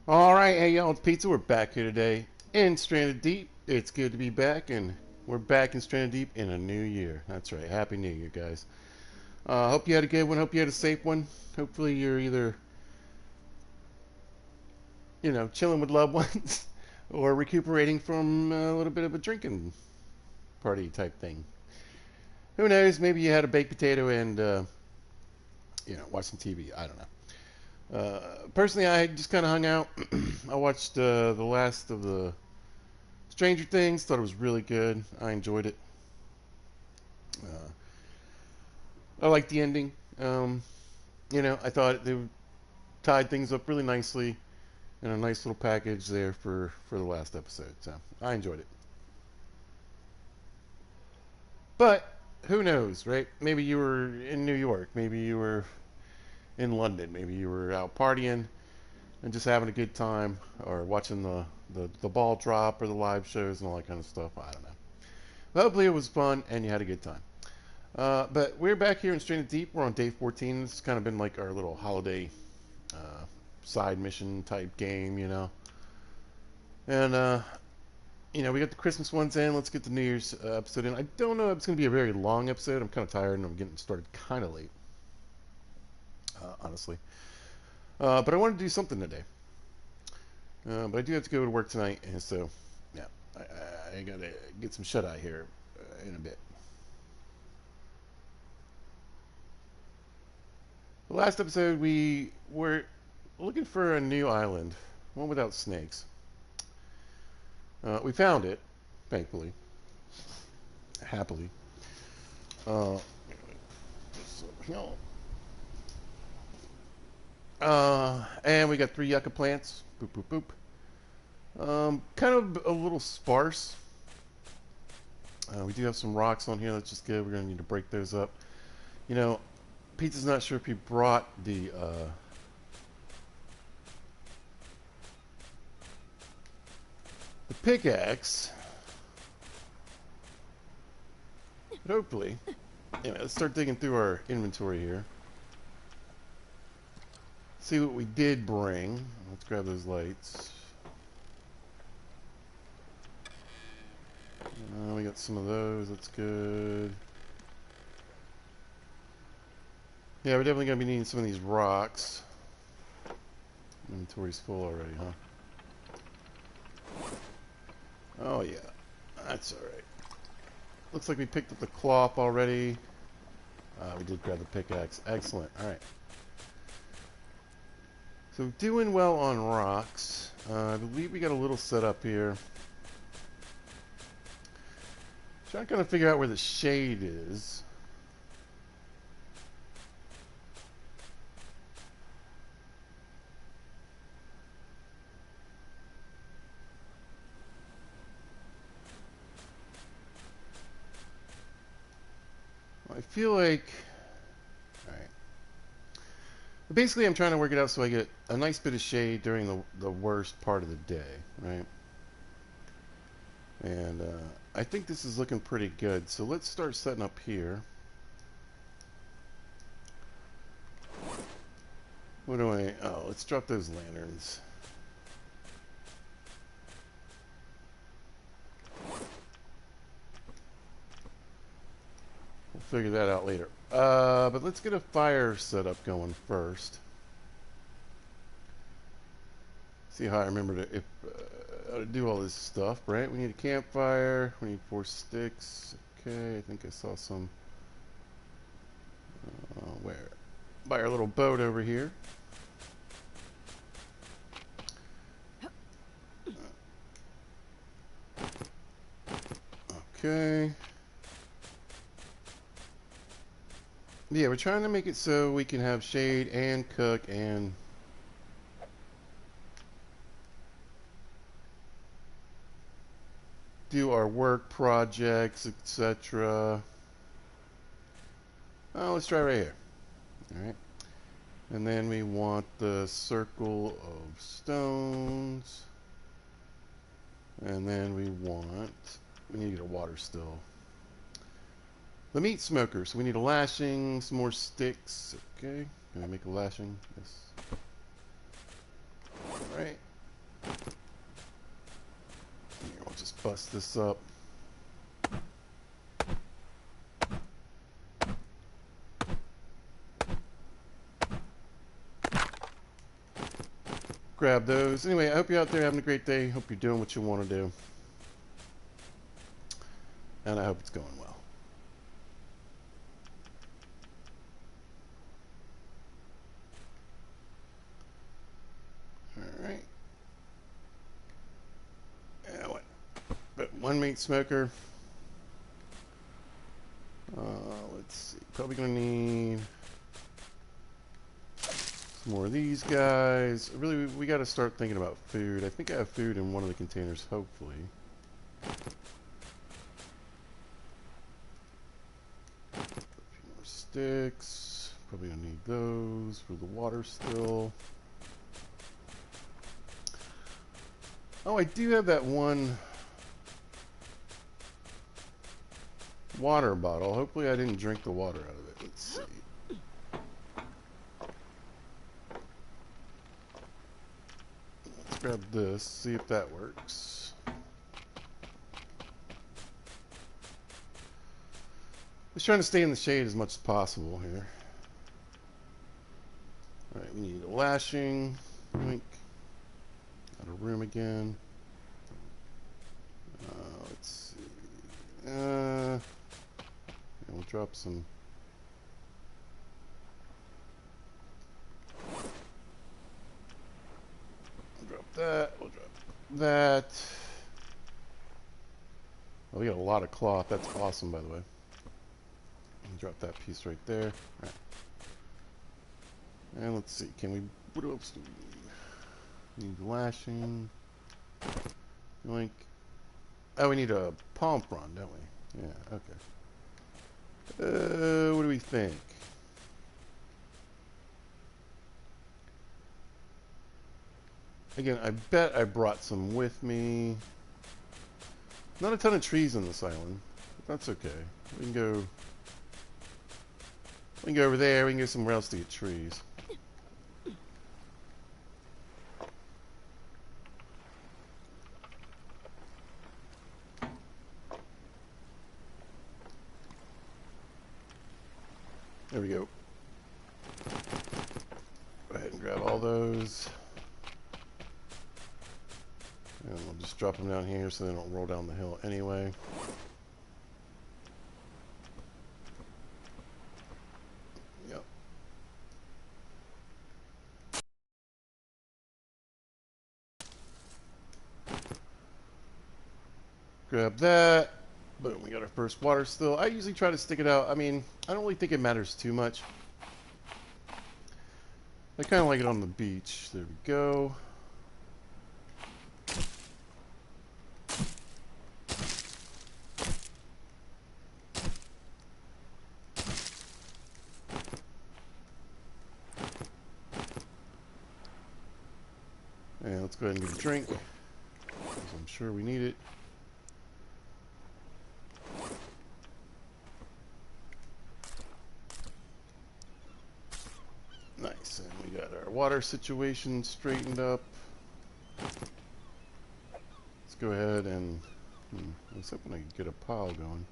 All right, hey y'all, it's Pizza. We're back here today in Stranded Deep. It's good to be back, and we're back in Stranded Deep in a new year. That's right, Happy New Year, guys. Hope you had a good one. Hope you had a safe one. Hopefully, you're either chilling with loved ones or recuperating from a little bit of a drinking party type thing. Who knows? Maybe you had a baked potato and watched some TV. I don't know. Personally, I just kind of hung out. I watched the last of the Stranger Things. Thought it was really good. I enjoyed it. Uh, I liked the ending. I thought they tied things up really nicely in a nice little package there for the last episode. So I enjoyed it. But who knows, right? Maybe you were in New York. Maybe you were in London. Maybe you were out partying and just having a good time, or watching the ball drop or the live shows and all that kind of stuff. I don't know. But hopefully it was fun and you had a good time. But we're back here in Stranded Deep. We're on day 14. This has kind of been like our little holiday uh, side mission type game. And, we got the Christmas ones in. Let's get the New Year's episode in. I don't know if it's going to be a very long episode. I'm kind of tired and I'm getting started kind of late, honestly. But I want to do something today. But I do have to go to work tonight, and so, yeah, I got to get some shut-eye here in a bit. The last episode, we were looking for a new island, one without snakes. We found it, thankfully, happily. Uh, so, and we got 3 yucca plants. Boop, boop, boop. Kind of a little sparse. We do have some rocks on here. That's just good. We're going to need to break those up. You know, Pizza's not sure if he brought the pickaxe. But hopefully, let's start digging through our inventory here. See what we did bring. Let's grab those lights. We got some of those. That's good. Yeah, we're definitely going to be needing some of these rocks. Inventory's full already, huh? Oh, yeah. That's alright. Looks like we picked up the cloth already. We did grab the pickaxe. Excellent. Alright. So doing well on rocks. I believe we got a little set up here. Trying to kind of figure out where the shade is. I feel like... Alright. Basically, I'm trying to work it out so I get a nice bit of shade during the worst part of the day, right? And I think this is looking pretty good. So let's start setting up here. What do I... Oh, let's drop those lanterns. We'll figure that out later. But let's get a fire set up going first. See how I remember how to do all this stuff, right? We need a campfire. We need 4 sticks. Okay, I think I saw some. Where? By our little boat over here. Okay. Yeah, we're trying to make it so we can have shade and cook and do our work projects, etc. Oh, let's try right here. Alright. And then we want the circle of stones. And then we need to get a water still. The meat smoker. So we need a lashing, some more sticks. Okay. Can I make a lashing? Yes. Alright. bust this up. Grab those. Anyway, I hope you're out there having a great day. Hope you're doing what you want to do. And I hope it's going well. Alright. Yeah, what? But one meat smoker. Let's see. Probably going to need some more of these guys. Really, we got to start thinking about food. I think I have food in one of the containers, hopefully. A few more sticks. Probably going to need those for the water still. Oh, I do have that one water bottle. Hopefully I didn't drink the water out of it. Let's see. Let's grab this, see if that works. Just trying to stay in the shade as much as possible here. Alright, we need a lashing. Link. Out of room again. Let's see. We'll drop some. We'll drop that. We'll drop that. Oh, we got a lot of cloth. That's awesome, by the way. Drop that piece right there. All right. And let's see. Can we? What else do we need? Need lashing. Link. Oh, we need a palm frond, don't we? Yeah. Okay. What do we think? Again, I bet I brought some with me. Not a ton of trees on this island. But that's okay. We can go. We can go over there. We can go somewhere else to get trees. There we go. Go ahead and grab all those. And we'll just drop them down here so they don't roll down the hill anyway. Yep. Grab that. Boom, we got our first water still. I usually try to stick it out. I mean, I don't really think it matters too much. I kind of like it on the beach. There we go. And let's go ahead and get a drink, because I'm sure we need it. Nice, and we got our water situation straightened up. Let's go ahead and, I was hoping I could get a pile going.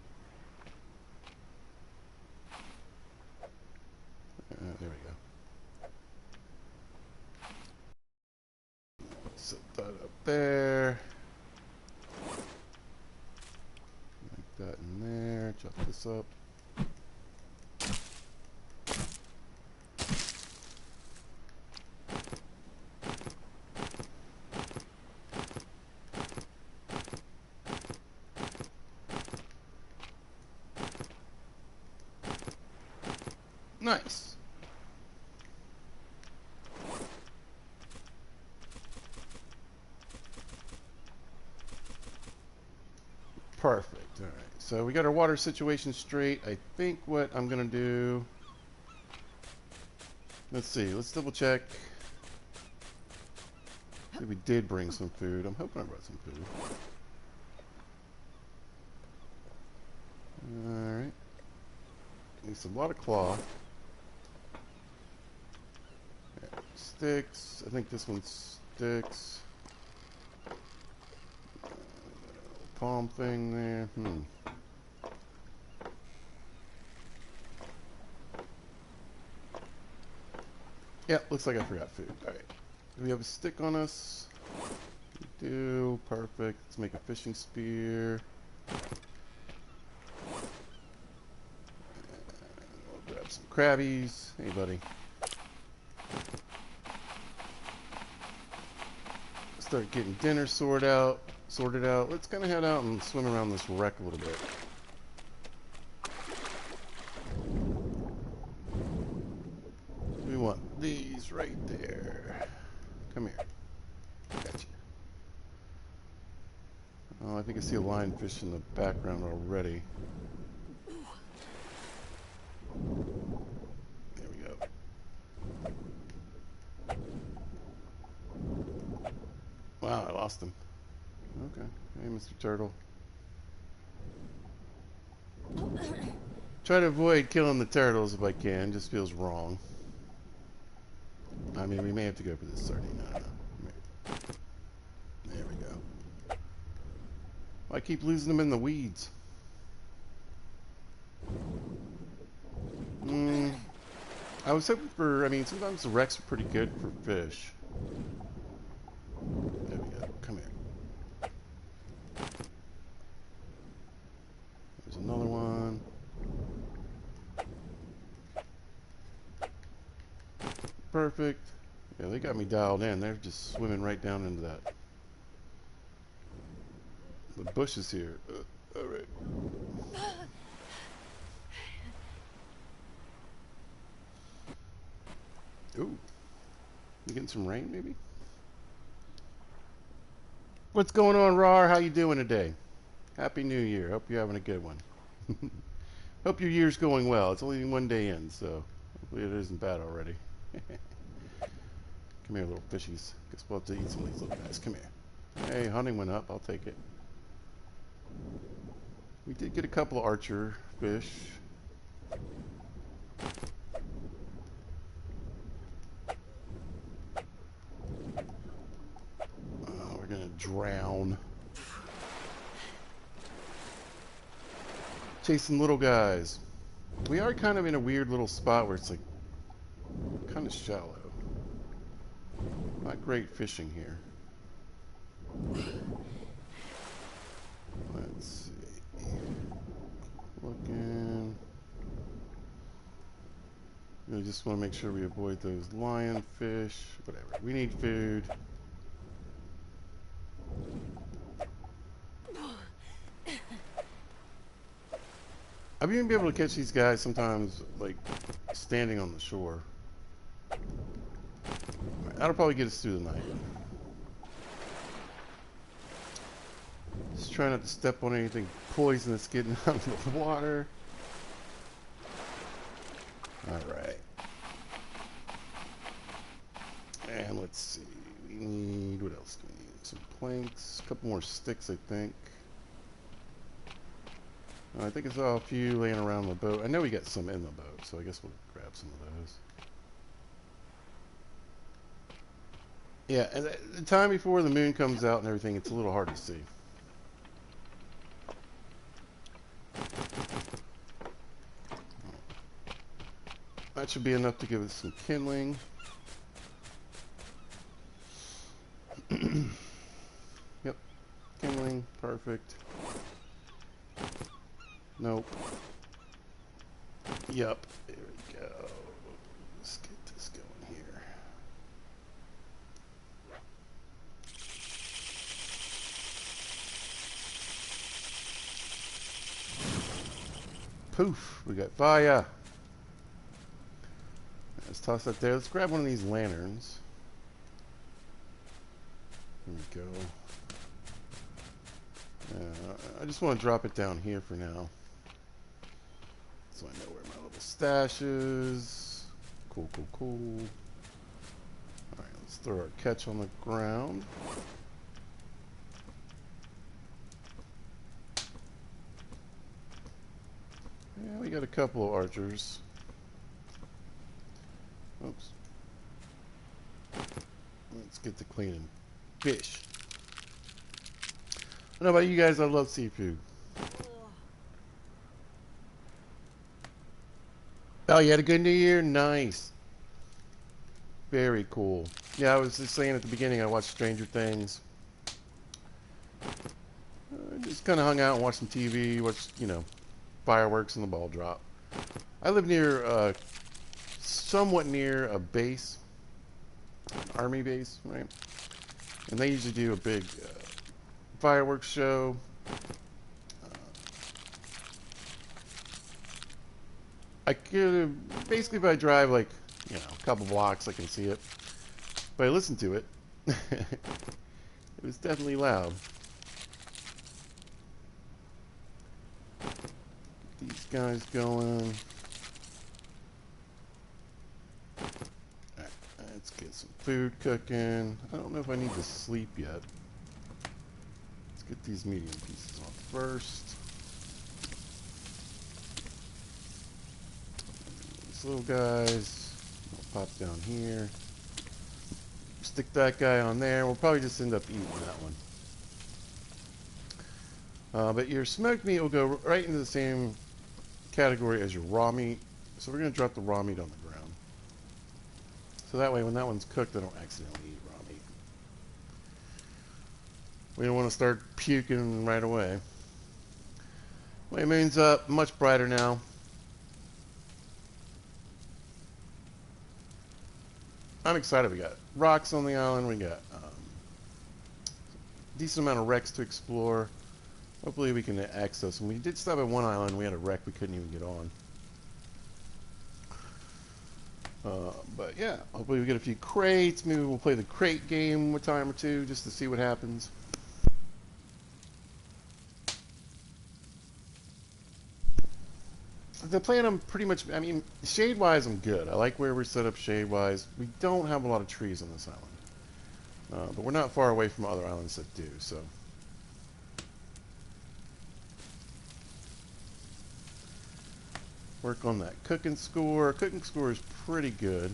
There we go. Set that up there. Like that in there. Chop this up. Nice. Perfect. All right. So we got our water situation straight. I think what I'm going to do... Let's see. Let's double check. See, we did bring some food. I'm hoping I brought some food. Alright. Need a lot of cloth. Sticks. I think this one sticks. palm thing there. Yeah, looks like I forgot food. Alright. Do we have a stick on us? We do. Perfect. Let's make a fishing spear. We'll grab some crabbies. Hey, buddy. Start getting dinner sorted out. Let's kind of head out and swim around this wreck a little bit. We want these right there. Come here. Gotcha. Oh, I think I see a lionfish in the background already. There we go. Wow, I lost him. Okay. Hey, Mr. Turtle. Try to avoid killing the turtles if I can. Just feels wrong. I mean, we may have to go for this sardine. I don't know. There we go. I keep losing them in the weeds. I was hoping for, I mean, sometimes the wrecks are pretty good for fish. There we go. Come here. There's another one. Perfect. Yeah, they got me dialed in. They're just swimming right down into that. The bushes here. Alright. Ooh. You getting some rain, maybe? What's going on, Rar? How you doing today? Happy New Year. Hope you're having a good one. Hope your year's going well. It's only one day in, so hopefully it isn't bad already. Come here, little fishies. Guess we'll have to eat some of these little guys. Come here. Hey, hunting went up. I'll take it. We did get a couple of archer fish. Oh, we're gonna drown. Chasing little guys. We are kind of in a weird little spot where it's like kind of shallow. Not great fishing here. Let's see. Looking. We just want to make sure we avoid those lionfish. Whatever. We need food. I've even been able to catch these guys sometimes, like, standing on the shore. Right, that'll probably get us through the night. Just try not to step on anything poisonous getting out of the water. Alright. And let's see. We need, what else do we need? Some planks, a couple more sticks, I think. I think I saw a few laying around the boat. I know we got some in the boat, so I guess we'll grab some of those. Yeah, and the time before the moon comes out and everything, it's a little hard to see. That should be enough to give us some kindling. Yep, kindling, perfect. Nope. Yep, there we go. Let's get this going here. Poof, we got fire. Let's toss that there. Let's grab one of these lanterns. There we go. I just want to drop it down here for now, so I know where my little stash is. Cool, cool, cool. Alright, let's throw our catch on the ground. Yeah, we got a couple of archers. Oops. Let's get to cleaning fish. I don't know about you guys, I love seafood. Oh, you had a good New Year? Nice. Very cool. Yeah, I was just saying at the beginning, I watched Stranger Things. Just kind of hung out and watched some TV, watched, fireworks and the ball drop. I live near, somewhat near a base, an army base, right? And they usually do a big fireworks show. I could, basically, if I drive like, a couple blocks, I can see it. But I listen to it. It was definitely loud. These guys going. Alright, let's get some food cooking. I don't know if I need to sleep yet. Let's get these medium pieces on first. These little guys. I'll pop down here. Stick that guy on there. We'll probably just end up eating that one. But your smoked meat will go right into the same category as your raw meat. So we're going to drop the raw meat on the ground. So that way when that one's cooked, I don't accidentally eat raw meat. We don't want to start puking right away. Way moon's up, much brighter now. I'm excited. We got rocks on the island. We got decent amount of wrecks to explore. Hopefully we can access them. We did stop at one island. We had a wreck we couldn't even get on. But yeah, hopefully we get a few crates. Maybe we'll play the crate game a time or two just to see what happens. The plan, I'm pretty much, I mean, shade-wise, I'm good. I like where we're set up shade-wise. We don't have a lot of trees on this island. But we're not far away from other islands that do, so. Work on that cooking score. Cooking score is pretty good.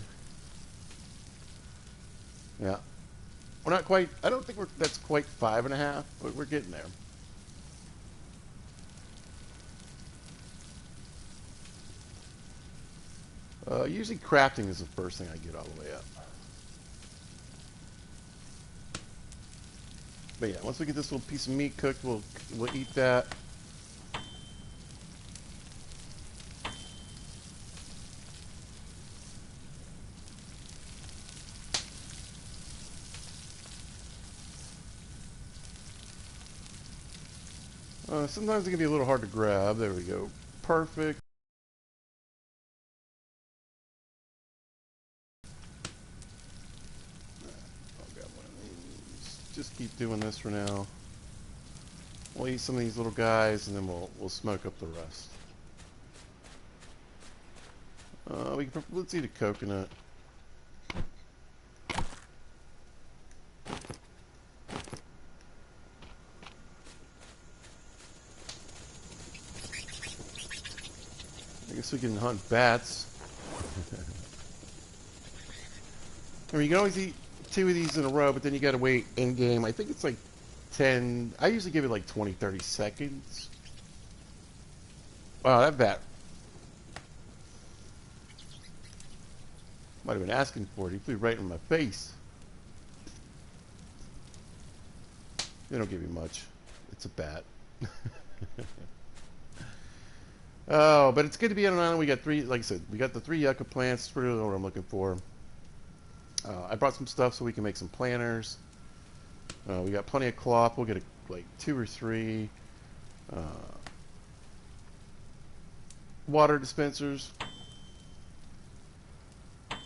Yeah. We're not quite, I don't think that's quite 5.5, but we're getting there. Usually crafting is the first thing I get all the way up. But yeah, once we get this little piece of meat cooked, we'll eat that. Sometimes it can be a little hard to grab. There we go. Perfect. I'll grab one of these. Just keep doing this for now. We'll eat some of these little guys, and then we'll smoke up the rest. Let's eat a coconut. I guess we can hunt bats. I mean, you can always eat 2 of these in a row, but then you gotta wait in game. I think it's like 10. I usually give it like 20, 30 seconds. Wow, that bat might have been asking for it. He flew right in my face. They don't give you much. It's a bat. Oh, but it's good to be on an island. We got 3, like I said, we got the 3 yucca plants. That's really what I'm looking for. I brought some stuff so we can make some planters. We got plenty of cloth. We'll get like 2 or 3 water dispensers. Our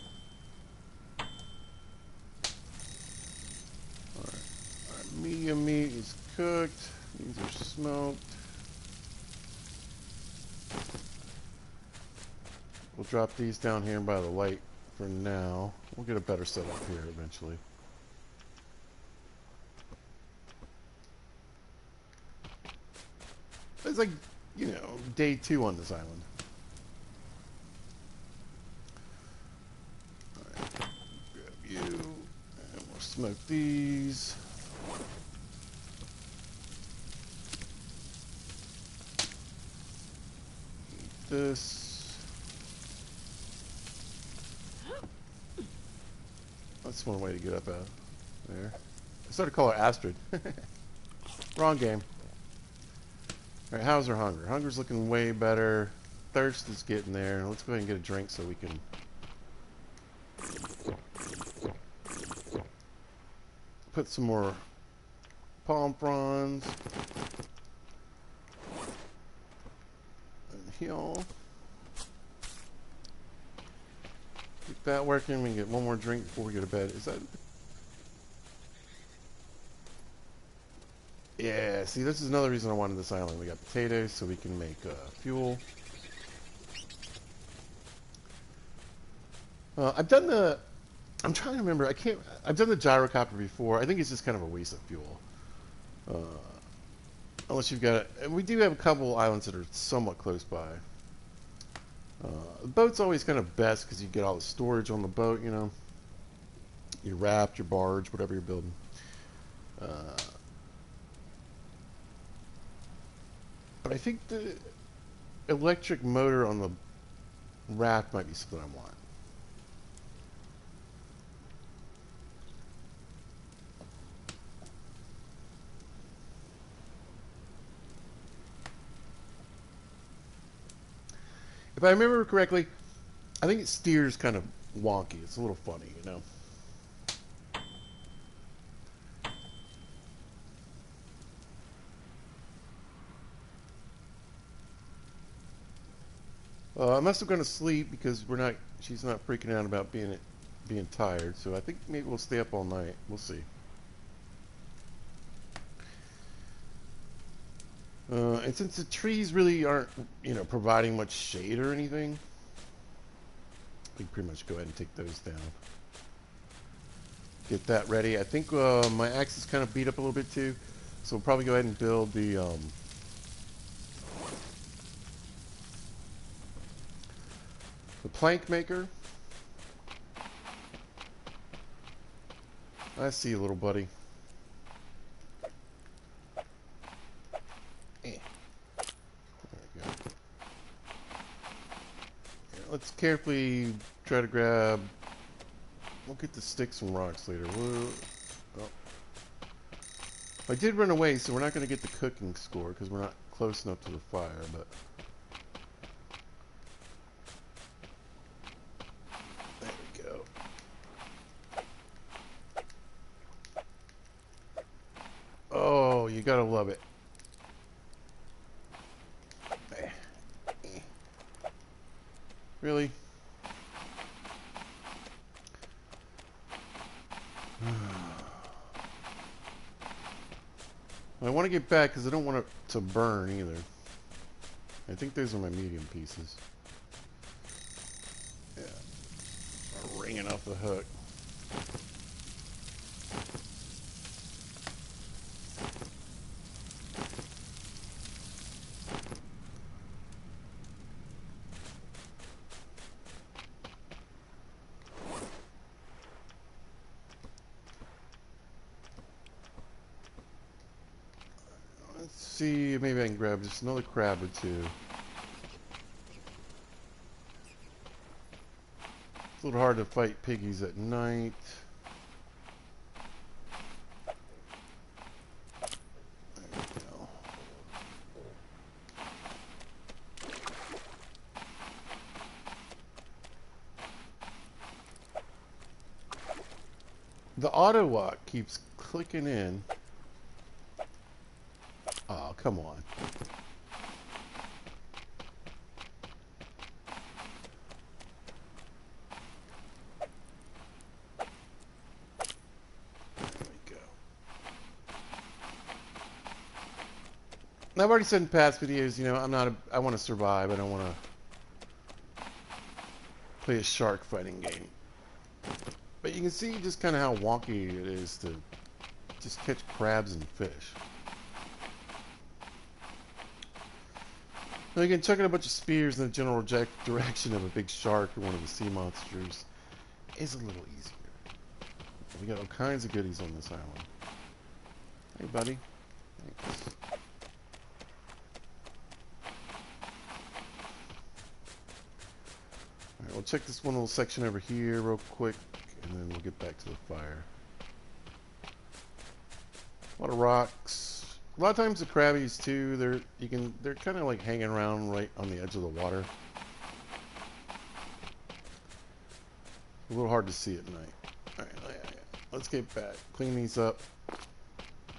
medium meat is cooked. These are smoked. We'll drop these down here by the light for now. We'll get a better setup here eventually. It's like, day 2 on this island. Alright, grab you, and we'll smoke these. this. That's one way to get up out there. I started to call her Astrid. Wrong game. Alright, how's our hunger? Hunger's looking way better. Thirst is getting there. Let's go ahead and get a drink so we can put some more palm fronds and heal. Keep that working. We can get one more drink before we go to bed. Is that? Yeah, see, this is another reason I wanted this island. We got potatoes, so we can make fuel. I've done the... I'm trying to remember. I've done the gyrocopter before. I think it's just kind of a waste of fuel. Unless you've got... And we do have a couple islands that are somewhat close by. The boat's always kind of best because you get all the storage on the boat, you know. Your raft, your barge, whatever you're building. But I think the electric motor on the raft might be something I want. If I remember correctly, I think it steers kind of wonky. It's a little funny, you know. I must have gone to sleep because she's not freaking out about being tired. So I think maybe we'll stay up all night. We'll see. And since the trees really aren't, you know, providing much shade or anything, we can pretty much go ahead and take those down. Get that ready. I think my axe is kind of beat up a little bit too, so we'll probably go ahead and build the plank maker. I see you, little buddy. Let's carefully try to grab... We'll get the sticks and rocks later. Oh. I did run away, so we're not going to get the cooking score because we're not close enough to the fire, but... There we go. Oh, you gotta love it. Really? I want to get back because I don't want it to burn either. I think those are my medium pieces. Yeah. Are ringing off the hook. See, maybe I can grab just another crab or two. It's a little hard to fight piggies at night. There we go. The auto walk keeps clicking in. Oh, come on. There we go. And I've already said in past videos, you know, I want to survive. I don't want to play a shark fighting game. But you can see just kind of how wonky it is to just catch crabs and fish. Now again, chucking a bunch of spears in the general direction of a big shark or one of the sea monsters is a little easier. We got all kinds of goodies on this island. Hey, buddy. Thanks. we'll check this one little section over here real quick, and then we'll get back to the fire. A lot of rocks. A lot of times the crabbies too, they're kind of like hanging around right on the edge of the water. A little hard to see at night. All right, let's get back. Clean these up.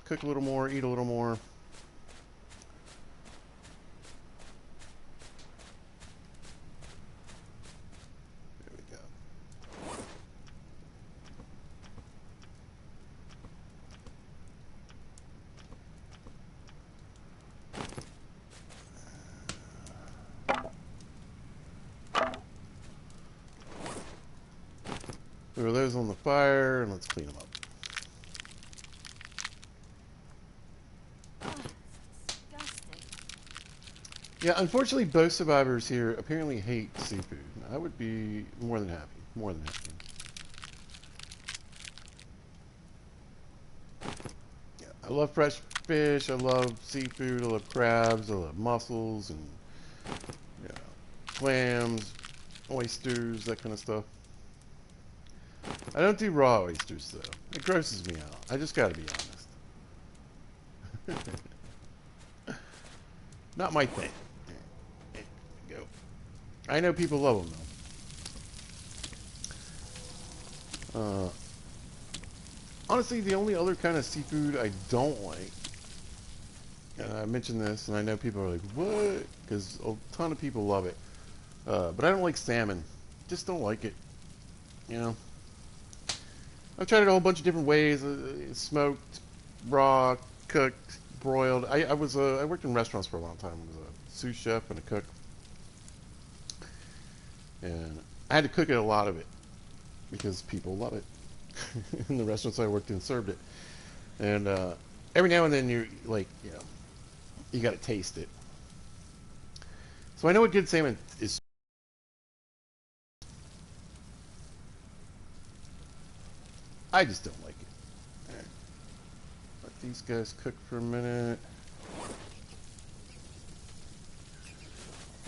Cook a little more, eat a little more. There we go. Throw those on the fire and let's clean them up. Yeah, unfortunately, both survivors here apparently hate seafood. I would be more than happy. More than happy. Yeah, I love fresh fish. I love seafood. I love crabs. I love mussels and clams, oysters, that kind of stuff. I don't do raw oysters though. It grosses me out. I just gotta be honest. Not my thing. There we go. I know people love them though. Honestly, the only other kind of seafood I don't like, and I mentioned this, and I know people are like, what? Because a ton of people love it. But I don't like salmon. Just don't like it. You know? I've tried it a whole bunch of different ways. Smoked, raw, cooked, broiled. I worked in restaurants for a long time. I was a sous chef and a cook. And I had to cook it, a lot of it, because people love it. In the restaurants I worked in served it. And every now and then you're like, you got to taste it. So I know what good salmon is. I just don't like it. All right. Let these guys cook for a minute.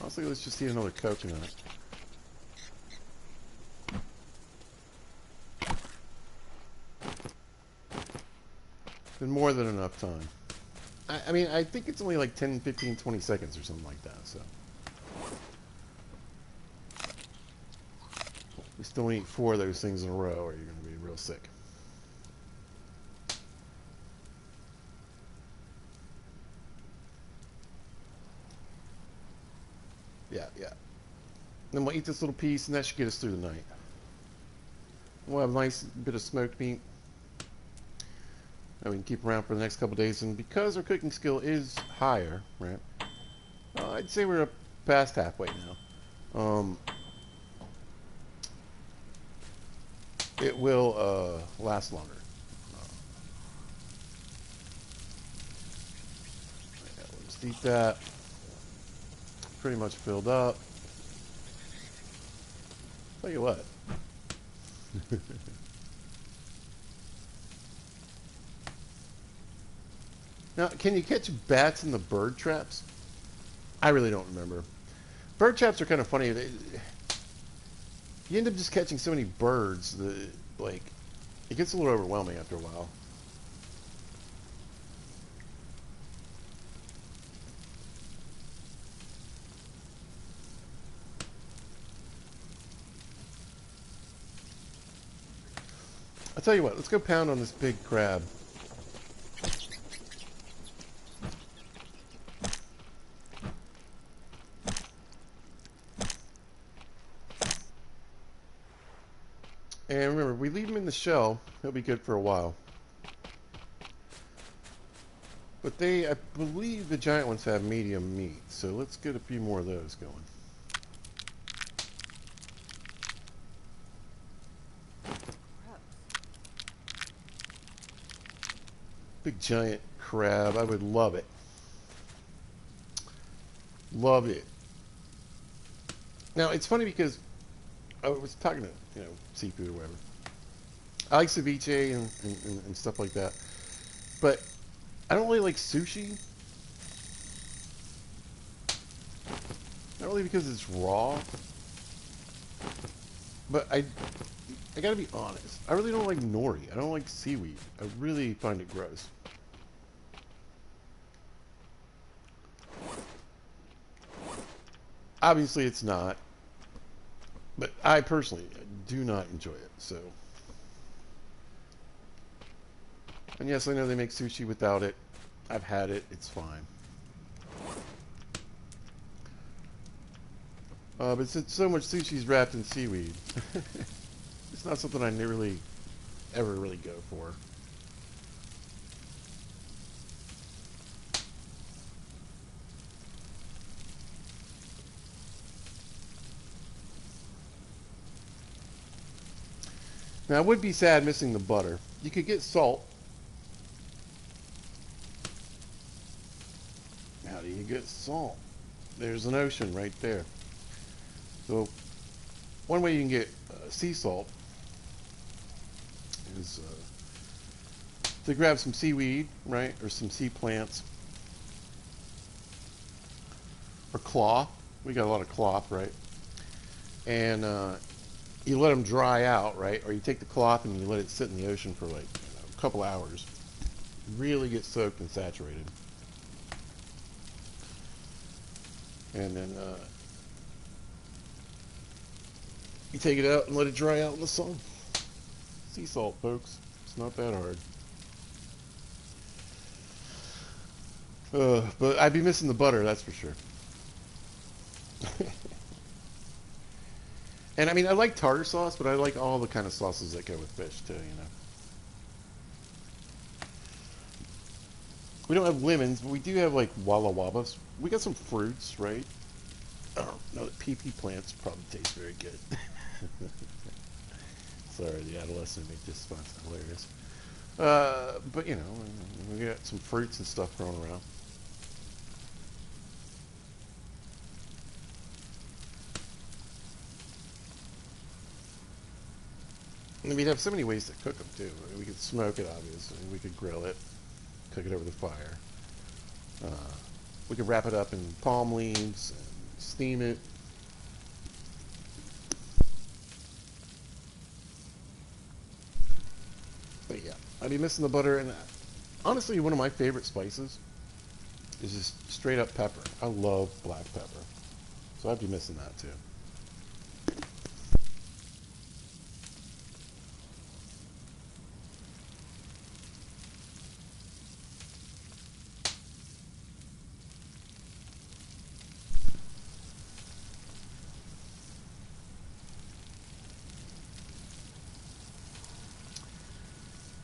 Honestly, let's just eat another coconut. Been more than enough time. I mean, I think it's only like 10, 15, 20 seconds or something like that, so. We still eat 4 of those things in a row or you're going to be real sick. Yeah. Then we'll eat this little piece and that should get us through the night. We'll have a nice bit of smoked meat that we can keep around for the next couple days. And because our cooking skill is higher, right? I'd say we're past halfway now. It will last longer. We'll just eat that. Pretty much filled up. Tell you what. Now, can you catch bats in the bird traps? I really don't remember. Bird traps are kind of funny. You end up just catching so many birds that, like, it gets a little overwhelming after a while. I'll tell you what, let's go pound on this big crab. And remember, we leave him in the shell, he'll be good for a while. But I believe the giant ones have medium meat, so let's get a few more of those going. Big giant crab, I would love it. Love it. Now, it's funny because I was talking to, seafood or whatever. I like ceviche and stuff like that. But I don't really like sushi. Not really because it's raw. But I gotta be honest. I really don't like nori. I don't like seaweed. I really find it gross. Obviously, it's not. But I personally do not enjoy it. So, and yes, I know they make sushi without it. I've had it. It's fine. But since so much sushi's wrapped in seaweed, it's not something I really ever really go for. Now, I would be sad missing the butter. You could get salt. How do you get salt? There's an ocean right there. So, one way you can get sea salt is to grab some seaweed, right, or some sea plants, or cloth. We got a lot of cloth, right? And you let them dry out, right? Or you take the cloth and you let it sit in the ocean for like a couple hours. Really get soaked and saturated. And then you take it out and let it dry out in the sun. Sea salt, folks. It's not that hard. But I'd be missing the butter, that's for sure. And I mean, I like tartar sauce, but I like all the kind of sauces that go with fish too, you know. We don't have lemons, but we do have like walla wabas. We got some fruits, right? Oh, no, the PP plants probably taste very good. Sorry, the adolescent in me just finds it hilarious. But you know, we got some fruits and stuff growing around. And we'd have so many ways to cook them too. I mean, we could smoke it, obviously. We could grill it, cook it over the fire. Uh, we could wrap it up in palm leaves and steam it. But yeah, I'd be missing the butter. And honestly, one of my favorite spices is just straight up pepper. I love black pepper. So I'd be missing that too.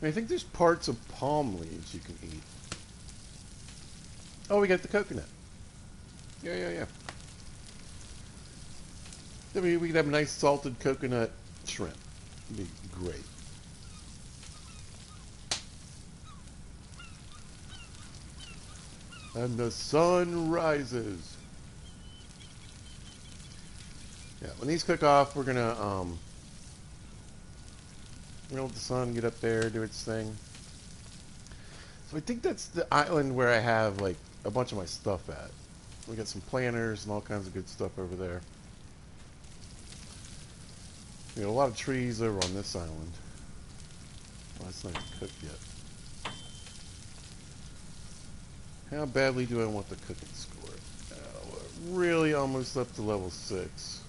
And I think there's parts of palm leaves you can eat. Oh, we got the coconut. Yeah, yeah, yeah. We could have a nice salted coconut shrimp. It'd be great. And the sun rises. Yeah, when these cook off, we're gonna let the sun get up there, do its thing. So I think that's the island where I have like a bunch of my stuff at. We got some planters and all kinds of good stuff over there. We got a lot of trees over on this island. Oh, that's not even cooked yet. How badly do I want the cooking score? We're really almost up to level 6.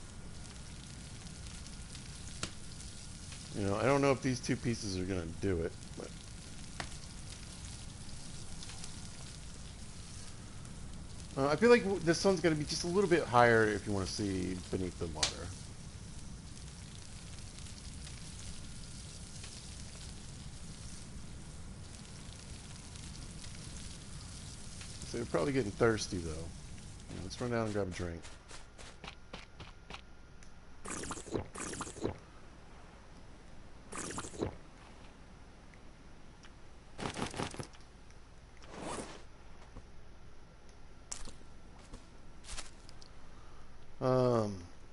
You know, I don't know if these two pieces are going to do it, but I feel like the sun's got to be just a little bit higher if you want to see beneath the water. So you're probably getting thirsty, though. Yeah, let's run down and grab a drink.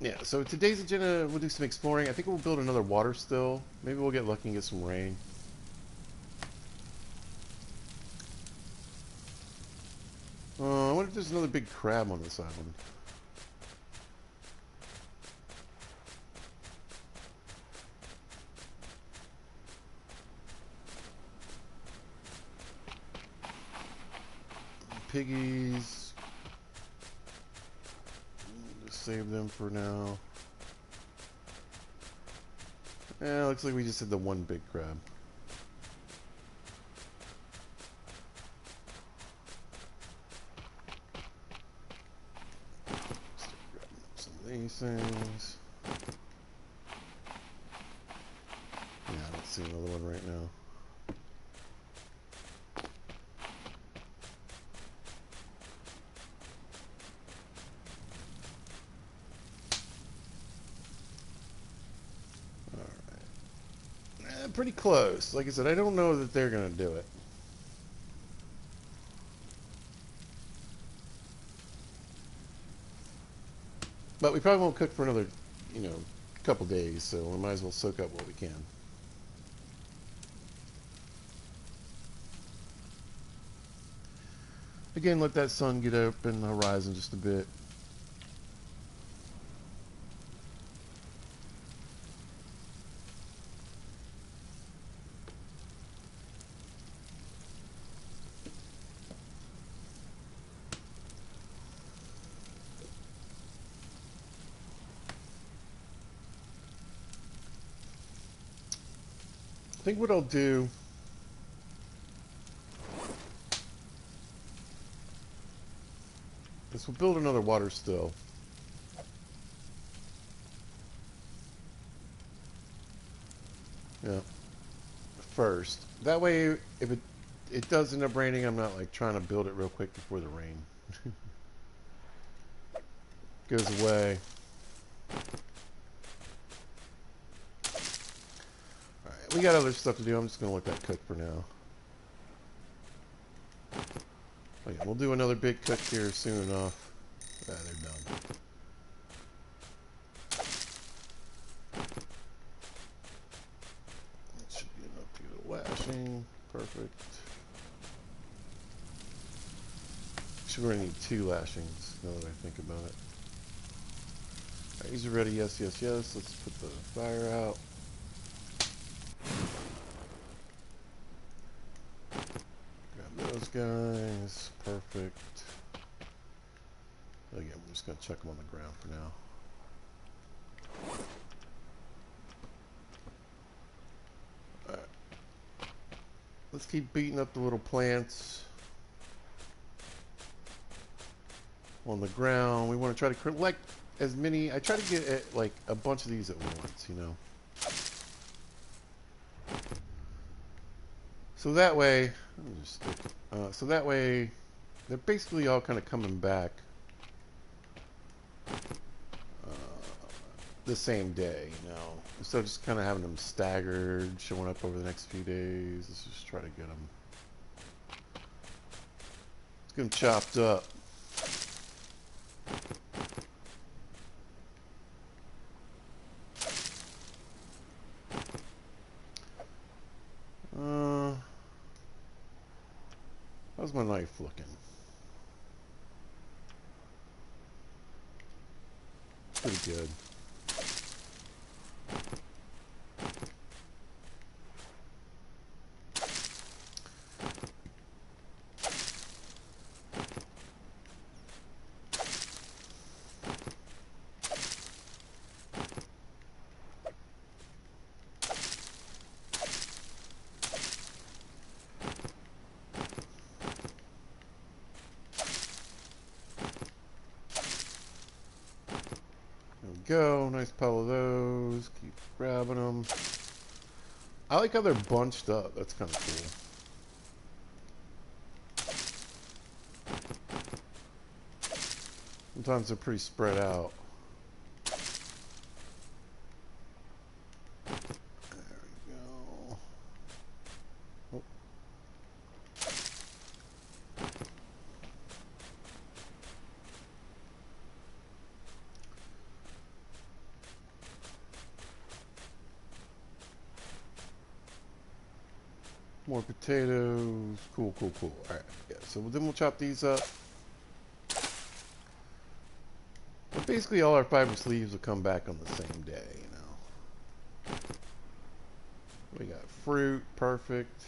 Yeah, so today's agenda, we'll do some exploring. I think we'll build another water still. Maybe we'll get lucky and get some rain. I wonder if there's another big crab on this island. piggies. Just save them for now. Yeah, looks like we just did the one big crab. Some of these things. Yeah, I don't see another one right now. Pretty close. Like I said, I don't know that they're going to do it. But we probably won't cook for another, couple days, so we might as well soak up what we can. Again, let that sun get up in the horizon just a bit. I think what I'll do is we'll build another water still. Yeah. First. That way, if it does end up raining, I'm not like trying to build it real quick before the rain goes away. Alright, we got other stuff to do. I'm just going to let that cook for now. Oh yeah, we'll do another big cook here soon enough. Yeah, they're done. That should be enough to get a lashing. Perfect. Actually, we're going to need 2 lashings now that I think about it. Alright, these are ready. Yes, yes, yes. Let's put the fire out. Grab those guys. Perfect. Again, we're just going to chuck them on the ground for now. Alright. Let's keep beating up the little plants on the ground. We want to try to collect as many. I try to get like a bunch of these at once, So that way, let me just stick. So that way, they're basically all kind of coming back the same day, instead of just kind of having them staggered, showing up over the next few days. Let's just try to get them. Let's get them chopped up. How's my knife looking? Pretty good. Go, nice pile of those. Keep grabbing them. I like how they're bunched up. That's kind of cool. Sometimes they're pretty spread out. There we go. Oh. More potatoes. Cool, cool, cool. Alright, yeah, so then we'll chop these up. But basically all our fibrous leaves will come back on the same day, We got fruit, perfect.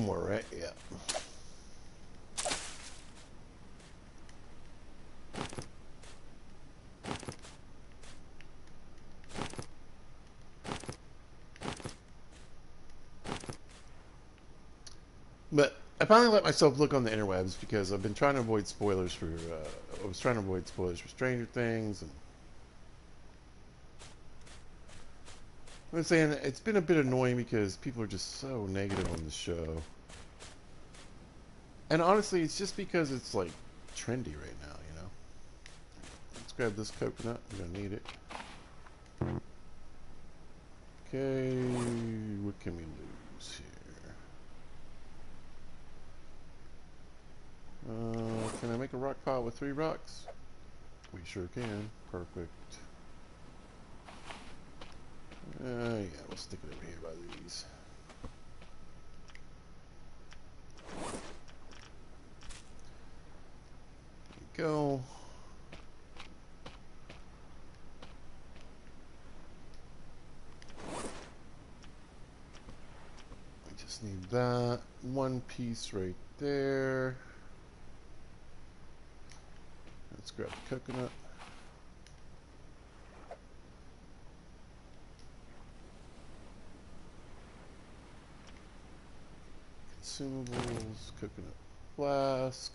more, right? Yeah. But I finally let myself look on the interwebs because I've been trying to avoid spoilers for. I was trying to avoid spoilers for Stranger Things, and I'm saying it's been a bit annoying because people are just so negative on the show. And honestly, it's just because it's like trendy right now, you know. Let's grab this coconut. I'm gonna need it. Okay, what can we lose here? Can I make a rock pile with 3 rocks? We sure can. Perfect. Yeah, we'll stick it over here by these. There you go. We just need that one piece right there. Let's grab the coconut. Consumables, coconut flask.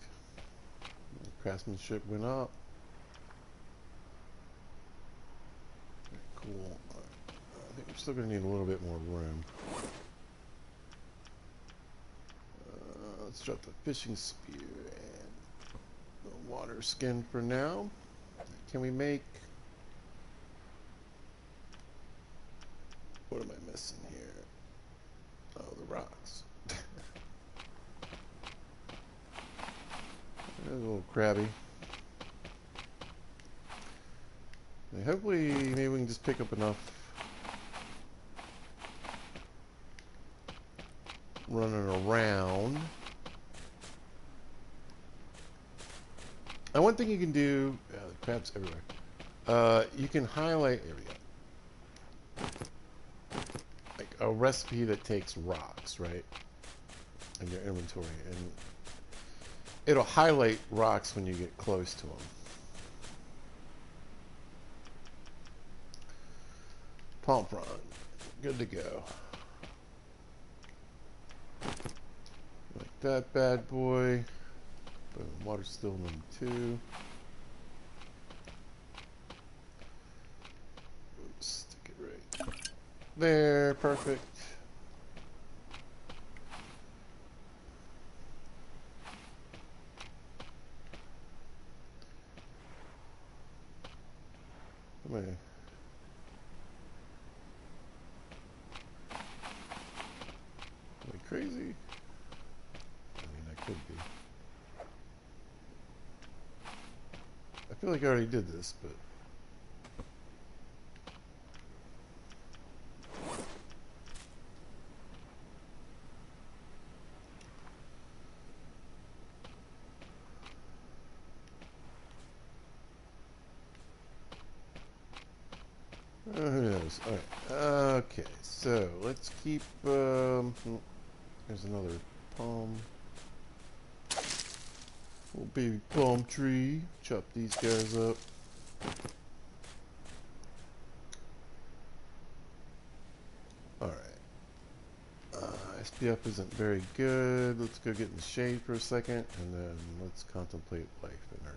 Craftsmanship went up. Very cool. I think we're still going to need a little bit more room. Let's drop the fishing spear and the water skin for now. Can we make... What am I missing here? Oh, the rocks. There's a little crabby. And hopefully, maybe we can just pick up enough running around. And one thing you can do, the crabs everywhere. You can highlight. There we go. Like a recipe that takes rocks, right, in your inventory, and it'll highlight rocks when you get close to them. Palm frond, good to go. Like that bad boy. Boom, water's still number 2. Stick it right there, perfect. Am I crazy? I mean, I could be. I feel like I already did this, but... who knows? Alright. Okay, so let's keep... there's another palm. Little baby palm tree. Chop these guys up. Alright. SPF isn't very good. Let's go get in the shade for a second, and then let's contemplate life in our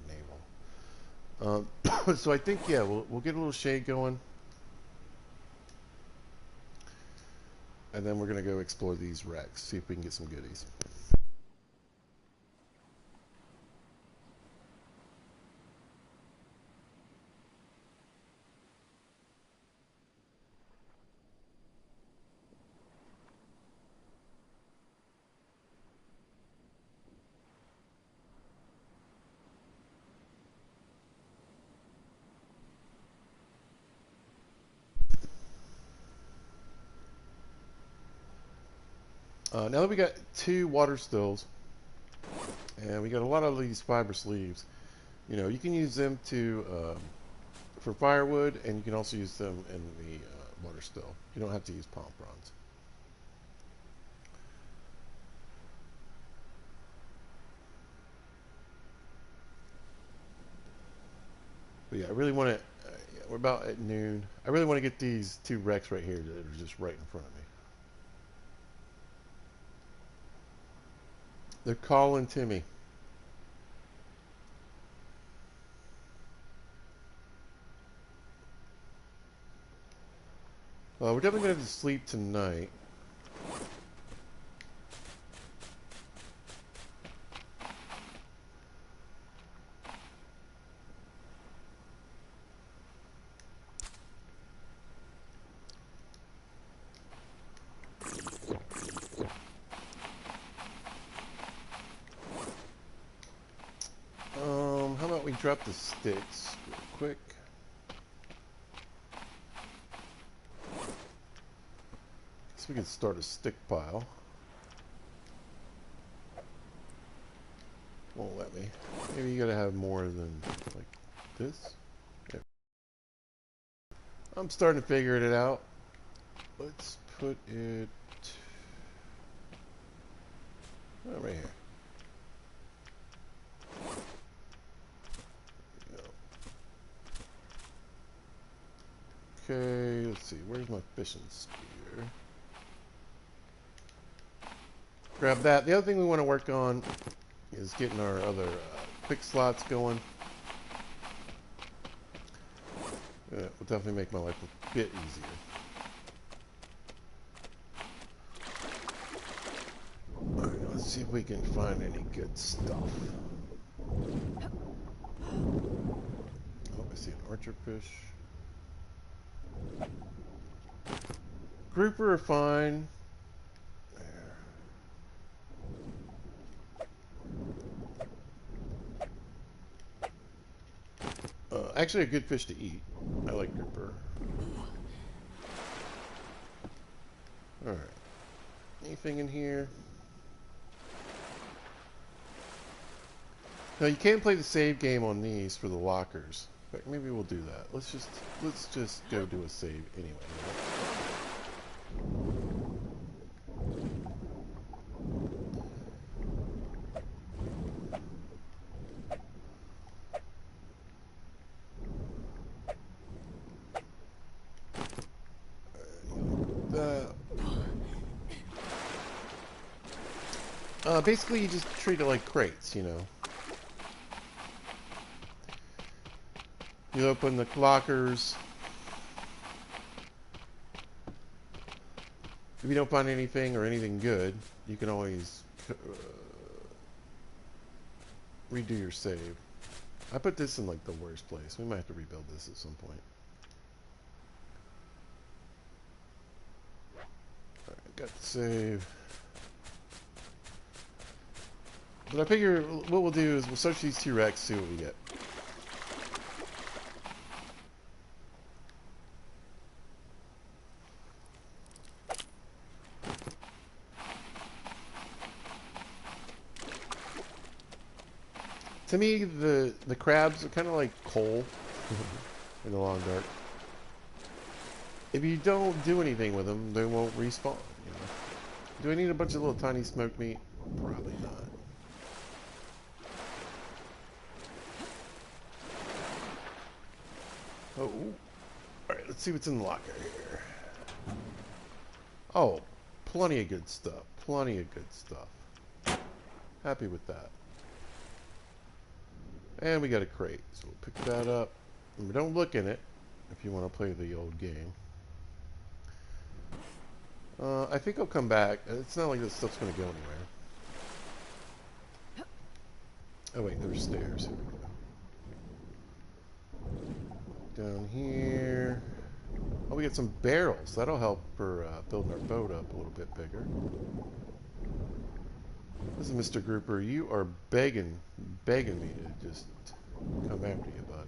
navel. So I think, yeah, we'll get a little shade going. And then we're going to go explore these wrecks, see if we can get some goodies. Now that we got 2 water stills, and we got a lot of these fibrous leaves, you know, you can use them to for firewood, and you can also use them in the water still. You don't have to use palm fronds. But yeah, I really want to. We're about at noon. I really want to get these two wrecks right here that are just right in front of me. They're calling to me. We're definitely going to sleep tonight. How about we drop the sticks real quick? So we can start a stick pile. Won't let me. Maybe you gotta have more than like this. Yeah. I'm starting to figure it out. Let's put it right here. Okay, let's see. Where's my fishing spear? Grab that. The other thing we want to work on is getting our other quick slots going. Will definitely make my life a bit easier. Alright, let's see if we can find any good stuff. Oh, I see an archer fish. Grouper are fine. There. Actually, a good fish to eat. I like grouper. Alright. Anything in here? Now you can't play the save game on these for the lockers. But maybe we'll do that. Let's just go do a save anyway. Basically, you just treat it like crates, you know. You open the lockers. If you don't find anything or anything good, you can always redo your save. I put this in like the worst place. We might have to rebuild this at some point. Alright, got the save. But I figure what we'll do is we'll search these two wrecks, see what we get. To me, the crabs are kind of like coal in the long dark. If you don't do anything with them, they won't respawn. You know? Do I need a bunch of little tiny smoked meat? Probably not. Oh, alright, let's see what's in the locker here. Oh, plenty of good stuff. Plenty of good stuff. Happy with that. And we got a crate, so we'll pick that up. And don't look in it if you want to play the old game. I think I'll come back. It's not like this stuff's going to go anywhere. Oh wait, there's stairs. Here we go. Down here. Oh, we got some barrels. That'll help for building our boat up a little bit bigger. This is Mr. Grouper. You are begging me to just come after you, bud.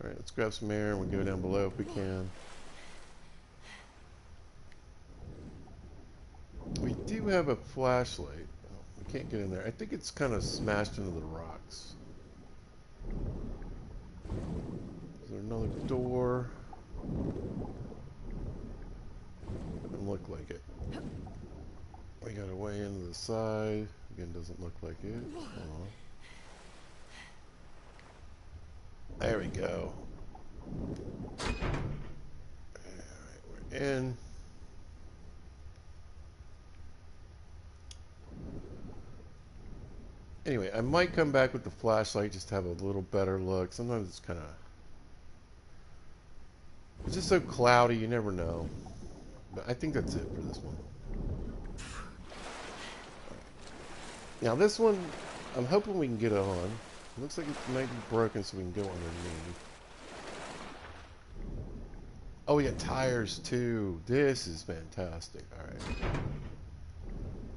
Alright, let's grab some air and we'll go down below if we can. We do have a flashlight. Oh, we can't get in there. I think it's kind of smashed into the rocks. Is there another door? Doesn't look like it. We got a way into the side. Again, doesn't look like it. Hold on. There we go. Alright, we're in. Anyway, I might come back with the flashlight just to have a little better look. Sometimes it's kind of... It's just so cloudy, you never know. But I think that's it for this one. Now this one, I'm hoping we can get on. It looks like it might be broken so we can go underneath. Oh, we got tires too. This is fantastic. Alright.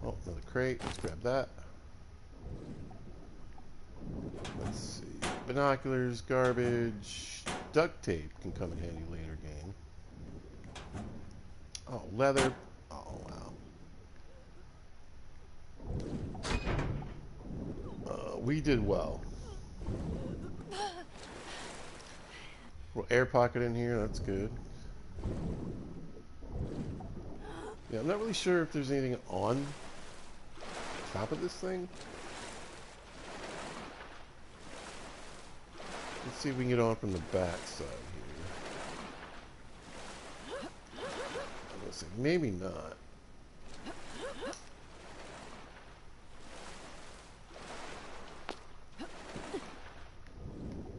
Oh, another crate. Let's grab that. Let's see. Binoculars, garbage, duct tape can come in handy later game. Oh, leather. Oh, wow. We did well. Little air pocket in here. That's good. Yeah, I'm not really sure if there's anything on top of this thing. Let's see if we can get on from the back side here. I'm gonna say maybe not.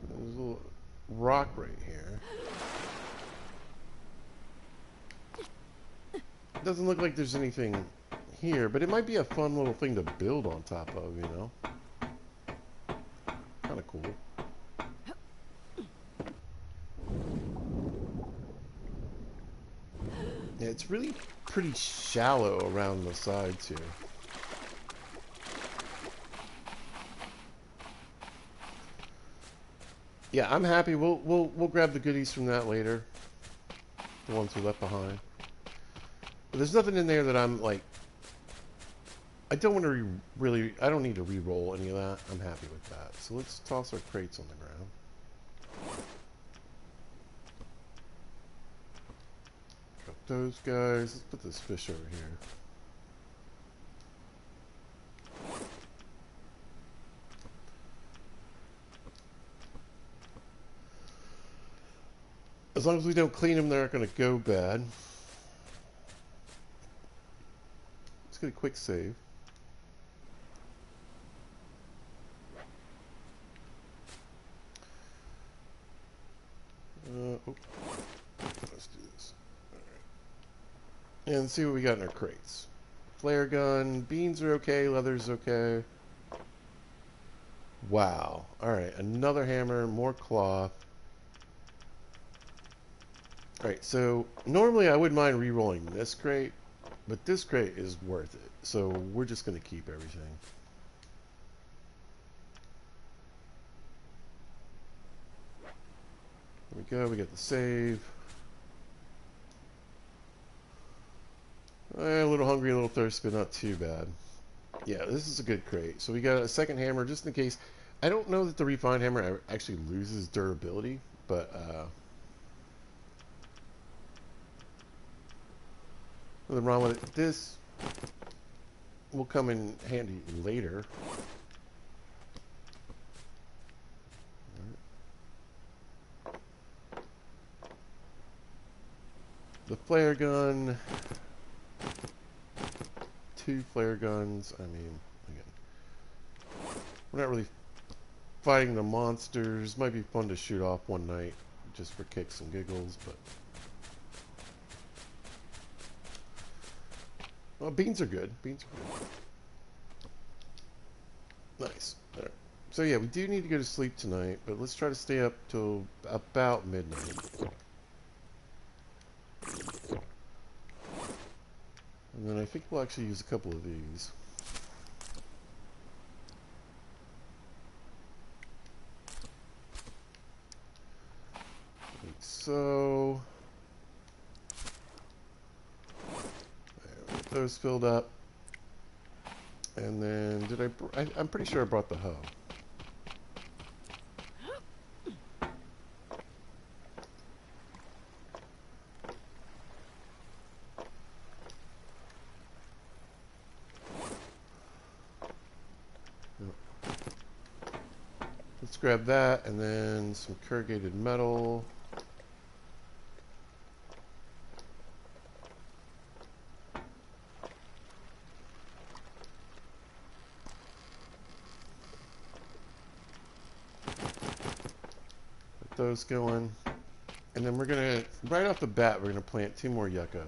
There's a little rock right here. It doesn't look like there's anything here, but it might be a fun little thing to build on top of, you know? Kind of cool. Yeah, it's really pretty shallow around the sides here. Yeah, I'm happy. We'll grab the goodies from that later. The ones we left behind. But there's nothing in there that I'm like... I don't want to really... I don't need to re-roll any of that. I'm happy with that. So let's toss our crates on the ground. Drop those guys. Let's put this fish over here. As long as we don't clean them, they're not going to go bad. Let's get a quick save. Let's do this. All right. And see what we got in our crates. Flare gun. Beans are okay. Leather's okay. Wow. Alright, another hammer. More cloth. Alright, so normally I wouldn't mind re-rolling this crate, but this crate is worth it. So we're just going to keep everything. There we go, we got the save. A little hungry, a little thirsty, but not too bad. Yeah, this is a good crate. So we got a second hammer just in case. I don't know that the refined hammer actually loses durability, but nothing wrong with it. This will come in handy later. The flare gun. 2 flare guns. I mean, again, we're not really fighting the monsters. Might be fun to shoot off one night just for kicks and giggles, but well, beans are good. Beans are good. Nice. All right. So yeah, we do need to go to sleep tonight, but let's try to stay up till about midnight. And then I think we'll actually use a couple of these. Like so. There, get those filled up. And then, I'm pretty sure I brought the hoe. grab that and then some corrugated metal. Get those going. And then we're going to, right off the bat, we're going to plant 2 more yucca.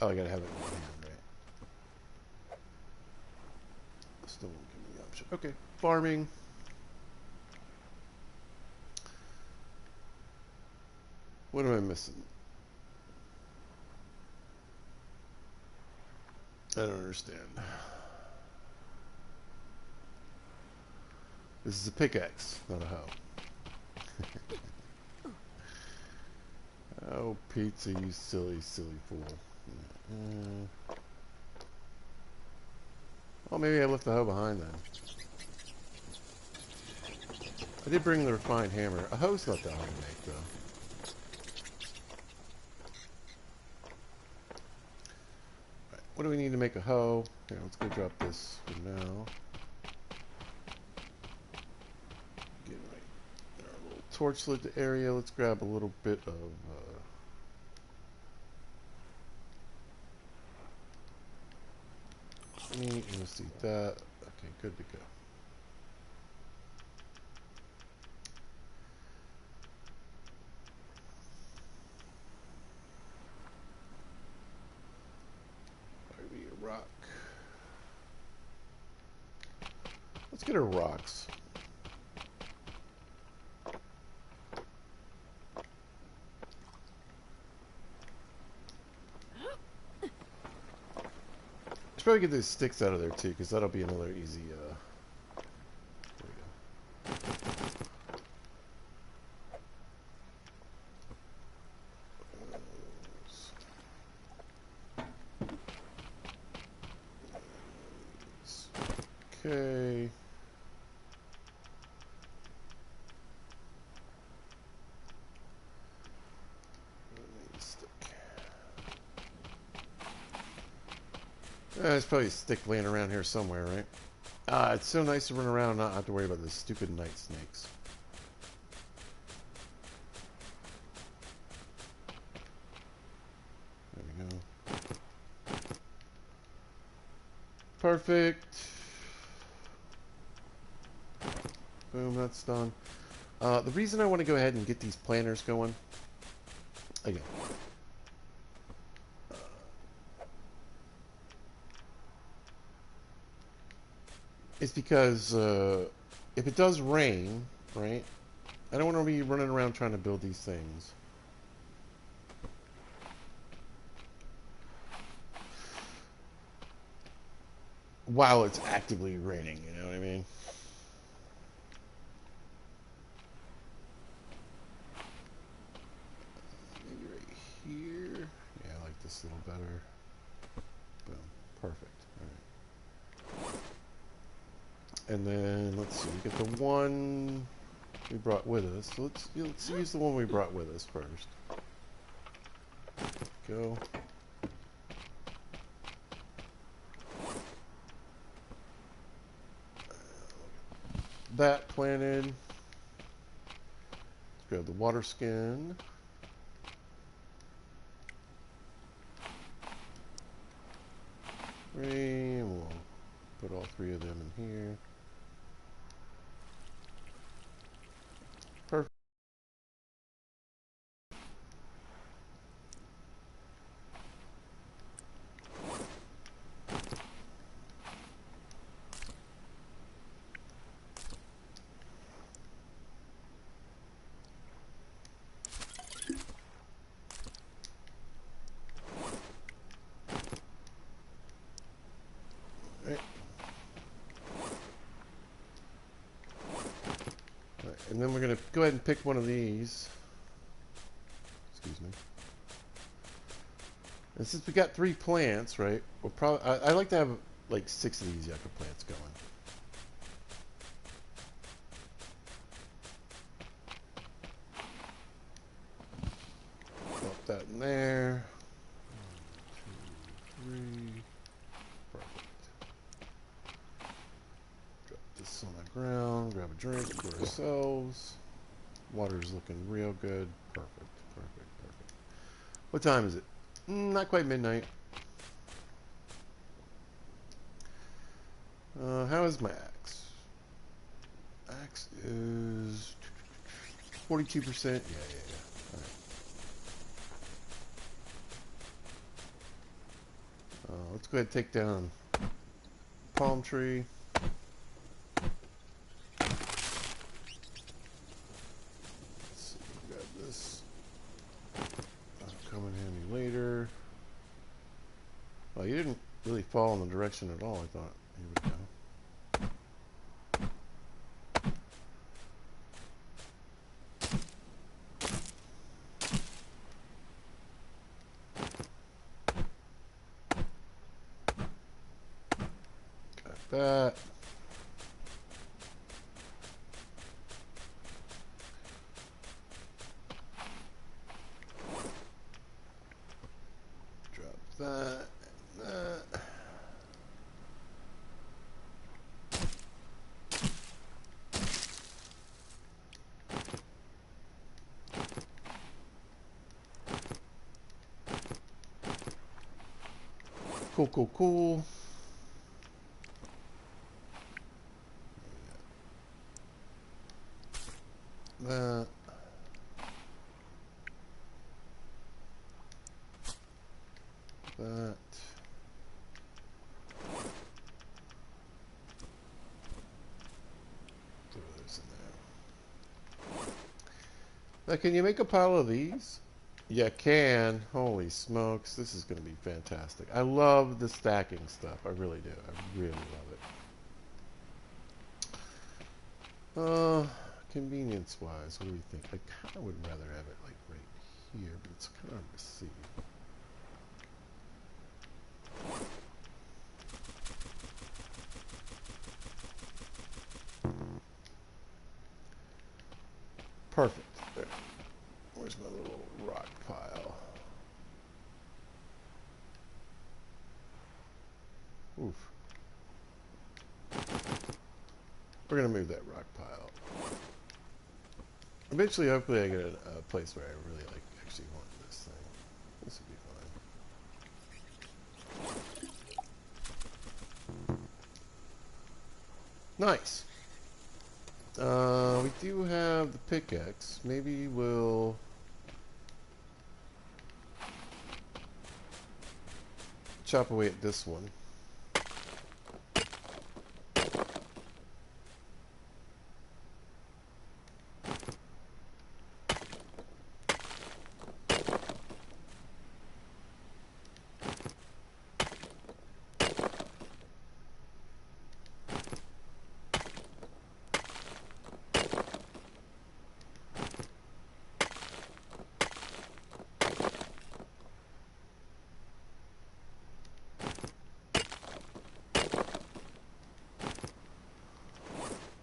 Oh, I gotta have it in my hand, right? Still won't give me the option. Okay, farming. What am I missing? I don't understand. This is a pickaxe, not a hoe. Oh, pizza, you silly, silly fool. Well, maybe I left the hoe behind then. I did bring the refined hammer. A hoe's not that hard to make, though. Right, what do we need to make a hoe? Here, let's go drop this for now. Get right in our little torch lit area. Let's grab a little bit of... meat. Let's eat that. Okay, good to go. Maybe a rock. Let's get our rocks. Should probably get those sticks out of there too, because that'll be another easy. There we go. Okay. There's probably a stick laying around here somewhere, right? It's so nice to run around and not have to worry about those stupid night snakes. There we go. Perfect. Boom, that's done. The reason I want to go ahead and get these planters going, again, is because if it does rain, right, I don't want to be running around trying to build these things. While it's actively raining, you know what I mean? Maybe right here. Yeah, I like this a little better. Boom. Perfect. All right. And then, let's see, we get the one we brought with us. So let's use the one we brought with us first. Go. That planted. Let's grab the water skin. And we'll put all 3 of them in here. Perfect. And then we're going to go ahead and pick one of these. Excuse me. And since we got 3 plants, right, we'll probably, I like to have like 6 of these yucca plants going. Drop that in there. 3. Perfect. Drop this on the ground. Grab a drink for ourselves. Water's looking real good. Perfect. Perfect. Perfect. What time is it? Not quite midnight. How is my axe? Axe is 42%. Yeah. All right. Let's go ahead and take down palm tree. Let's see, grab this. Come in handy later. Well, you didn't really fall in the direction at all I thought you would go. That. Drop that. That. Cool. That. That. Throw those in there. Now, can you make a pile of these? You can. Holy smokes, this is going to be fantastic. I love the stacking stuff. I really do. I really love it. Convenience-wise, what do we think? I kind of would rather have it like right here, but it's kind of hard to see. Perfect. There. Where's my little rock pile? Oof. We're going to move that rock pile. Eventually, hopefully, I get a place where I really actually want this thing. This would be fine. Nice. We do have the pickaxe. Maybe we'll chop away at this one.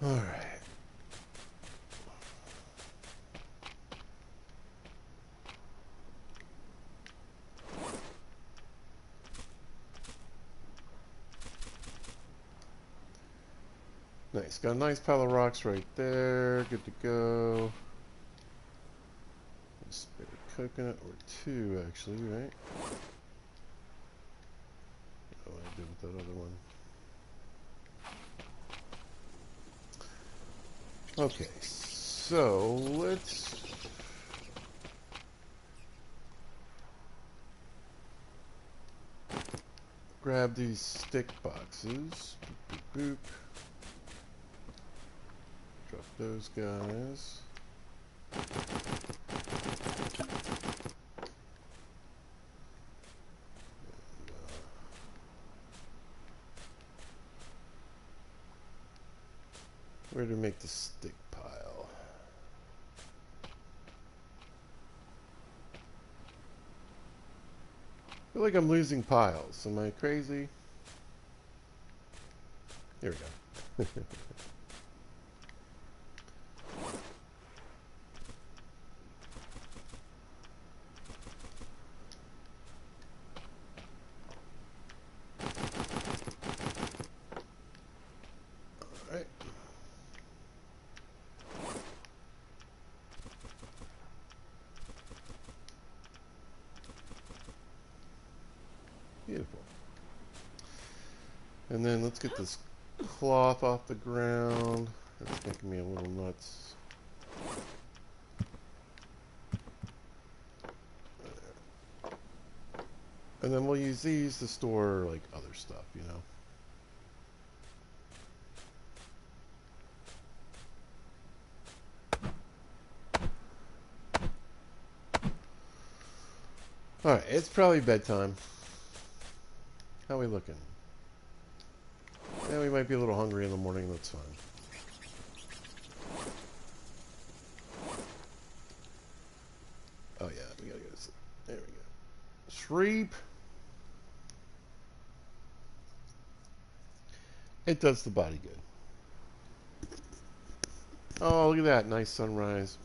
All right. Nice. Got a nice pile of rocks right there. Good to go. Spare a coconut or two, actually, right? Oh, I did with that other one. Okay, so let's grab these stick boxes. Boop, boop, boop. Drop those guys. Where to make the stick pile? I feel like I'm losing piles. Am I crazy? Here we go. Beautiful. And then let's get this cloth off the ground. That's making me a little nuts. And then we'll use these to store like other stuff, you know. Alright, it's probably bedtime. How are we looking? Yeah, we might be a little hungry in the morning, that's fine. Oh yeah, we gotta go to sleep. There we go. Sleep. It does the body good. Oh, look at that. Nice sunrise.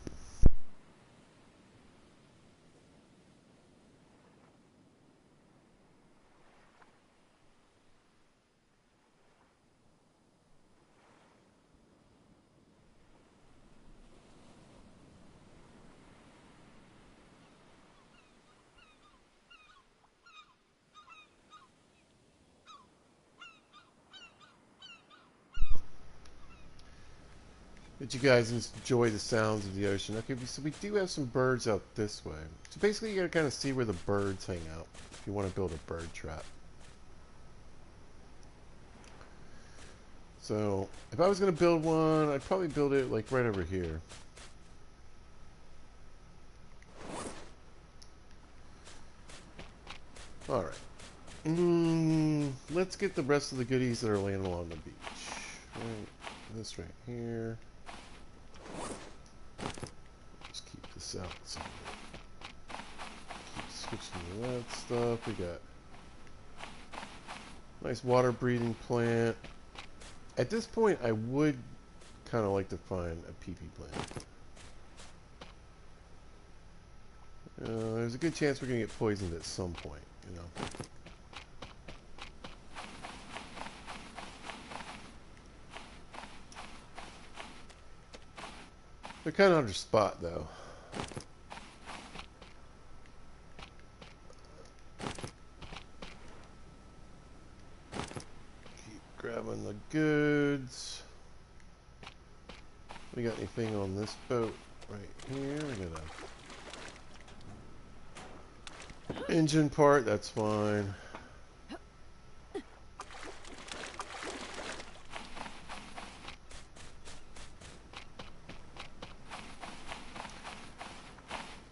Did you guys enjoy the sounds of the ocean? Okay, so we do have some birds out this way. So basically you gotta kind of see where the birds hang out if you want to build a bird trap. So if I was gonna build one, I'd probably build it like right over here. Alright. Let's get the rest of the goodies that are laying along the beach. Right, this right here. Just keep this out. So keep switching to that stuff. We got nice water breathing plant. At this point, I would kind of like to find a PP plant. There's a good chance we're going to get poisoned at some point, you know. They're kind of under spot, though. Keep grabbing the goods. We got anything on this boat right here? We got a engine part, that's fine.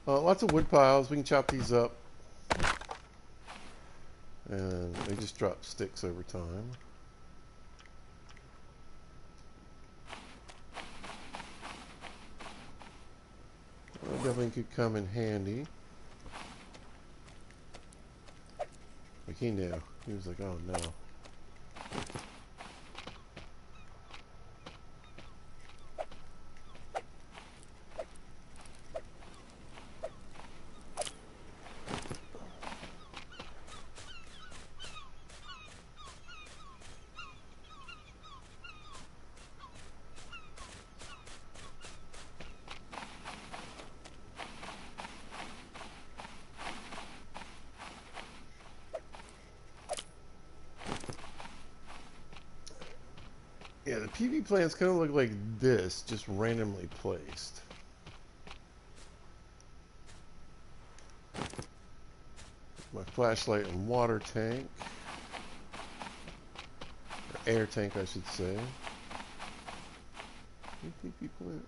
Lots of wood piles. We can chop these up. And they just drop sticks over time. Definitely could come in handy. Like he knew. He was like, oh no. Yeah, the PV plants kind of look like this, just randomly placed. My flashlight and water tank. Or air tank, I should say. PV plant.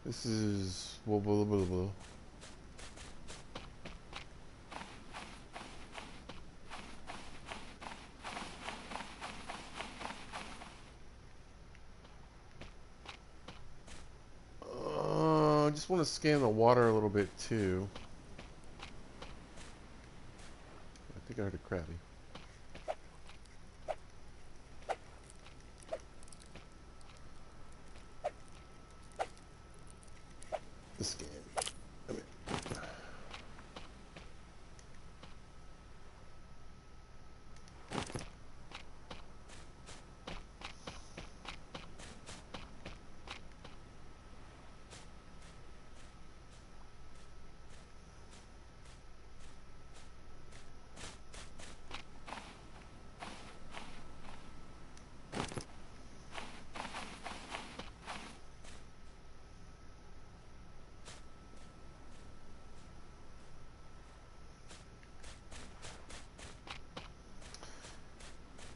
This is blah blah blah blah. I just want to scan the water a little bit too. I think I heard a crabby. The scan. Come here.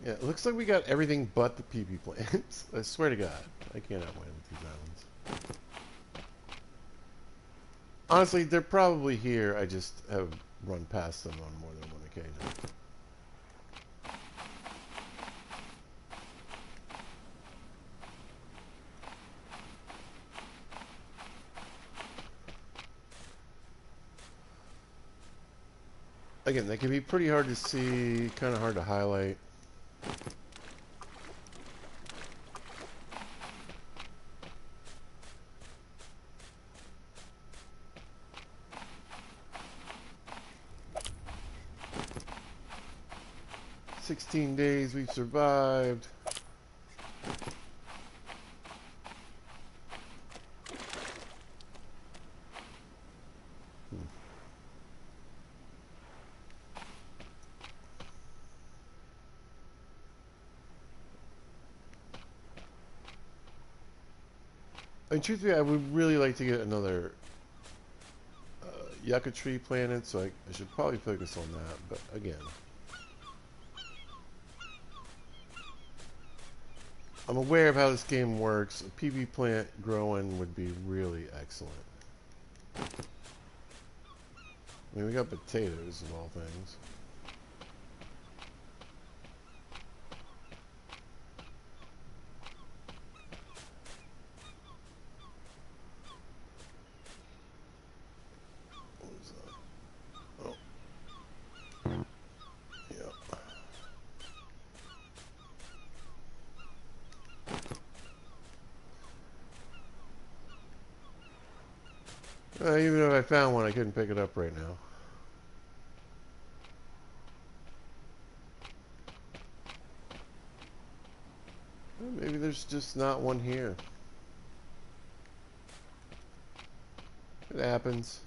Yeah, it looks like we got everything but the PP plants. I swear to God, I cannot win with these islands. Honestly, they're probably here. I just have run past them on more than one occasion. Again, they can be pretty hard to see, kind of hard to highlight. "16 days, we've survived." I mean, truthfully, I would really like to get another yucca tree planted, so I should probably focus on that. But again, I'm aware of how this game works. A PB plant growing would be really excellent. I mean, we got potatoes of all things. What was that? Oh, yeah. Even if I found one, I couldn't pick it up right now. Well, maybe there's just not one here. It happens.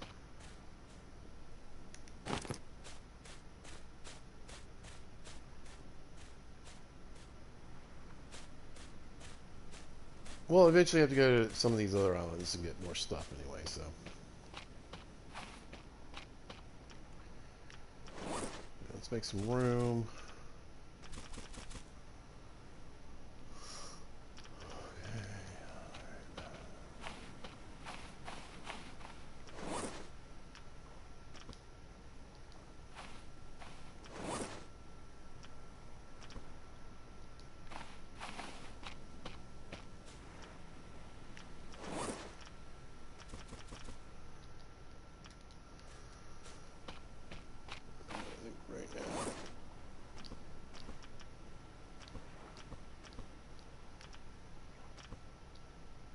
Well, eventually I have to go to some of these other islands and get more stuff anyway, so. Let's make some room.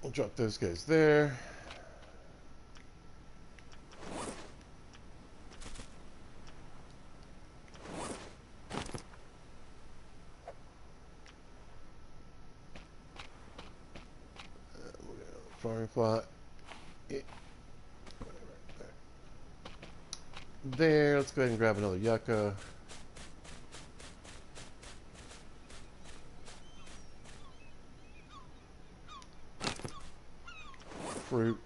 We'll drop those guys there. We'll get another farming plot. There, let's go ahead and grab another yucca. Fruit.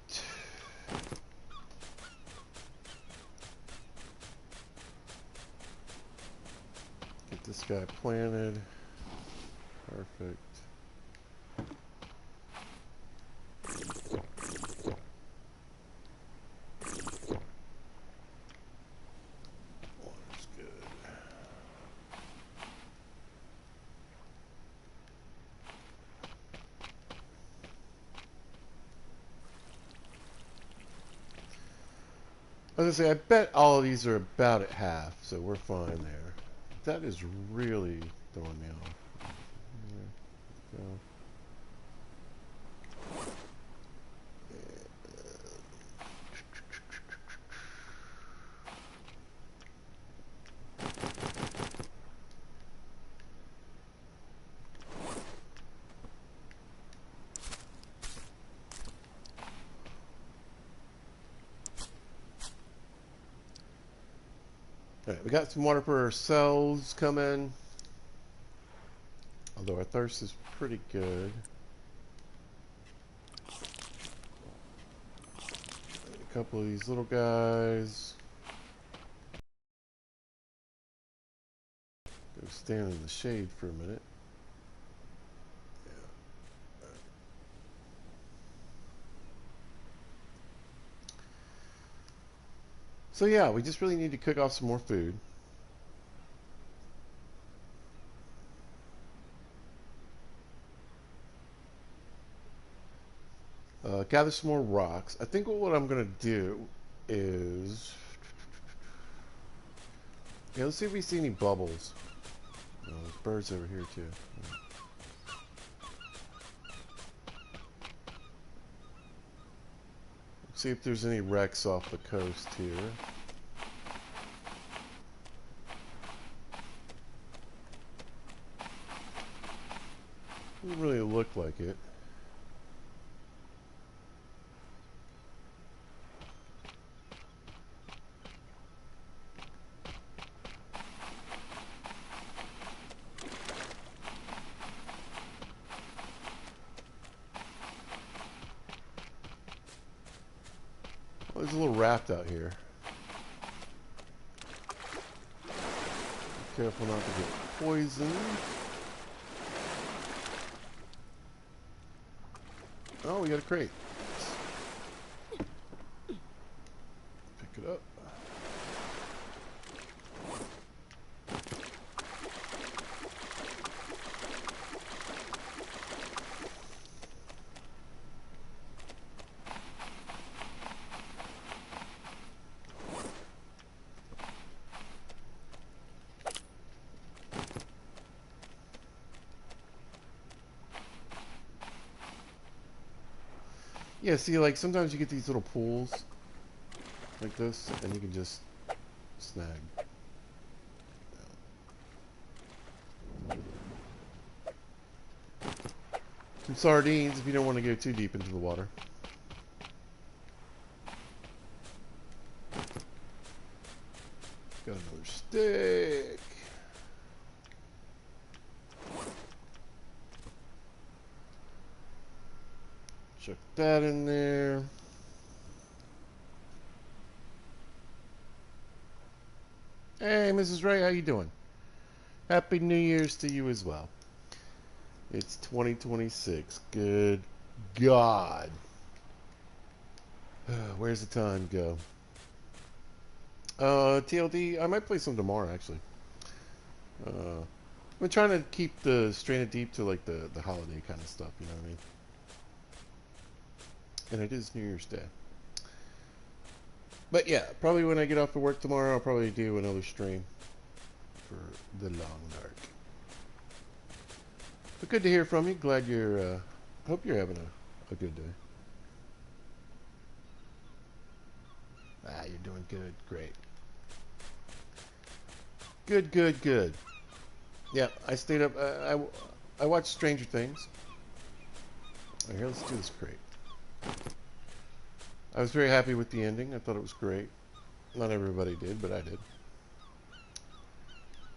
Get this guy planted. Perfect. Water's good. I was gonna say, I bet all of these are about at half, so we're fine there. That is really throwing me off. There we go. Alright, we got some water for ourselves coming. Although our thirst is pretty good. A couple of these little guys. Go stand in the shade for a minute. So yeah, we just really need to cook off some more food. Gather some more rocks. I think what I'm gonna do is, yeah, let's see if we see any bubbles. There's birds over here too. Let's see if there's any wrecks off the coast here. Doesn't really look like it. Well, there's a little raft out here. Be careful not to get poisoned. Oh, we got a crate. Pick it up. Yeah, see, like, sometimes you get these little pools like this, and you can just snag. Some sardines if you don't want to go too deep into the water. Got another stick. Chuck that in there. Hey, Mrs. Ray, how you doing? Happy New Year's to you as well. It's 2026. Good God. Where's the time go? TLD, I might play some tomorrow, actually. I'm trying to keep the Stranded Deep to, like, the holiday kind of stuff, you know what I mean? And it is New Year's Day. But yeah, probably when I get off of work tomorrow, I'll probably do another stream for the long dark. But good to hear from you. Glad you're, hope you're having a good day. Ah, you're doing good. Great. Good, good, good. Yeah, I stayed up. I watched Stranger Things. All right, here, let's do this crate. I was very happy with the ending. I thought it was great. Not everybody did, but I did.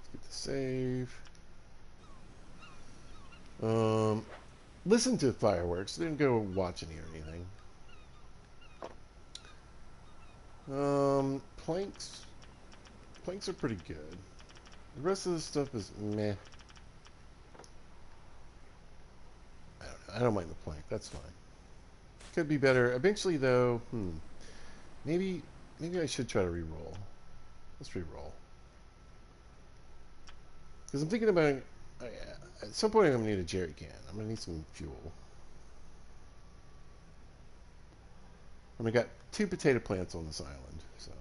Let's get the save. Listen to fireworks. Didn't go watch any or anything. Planks. Planks are pretty good. The rest of the stuff is meh. I don't know. I don't mind the plank. That's fine. Could be better. Eventually, though, maybe I should try to re-roll. Let's re-roll. Because I'm thinking about, at some point I'm going to need a jerry can. I'm going to need some fuel. And we got 2 potato plants on this island, so.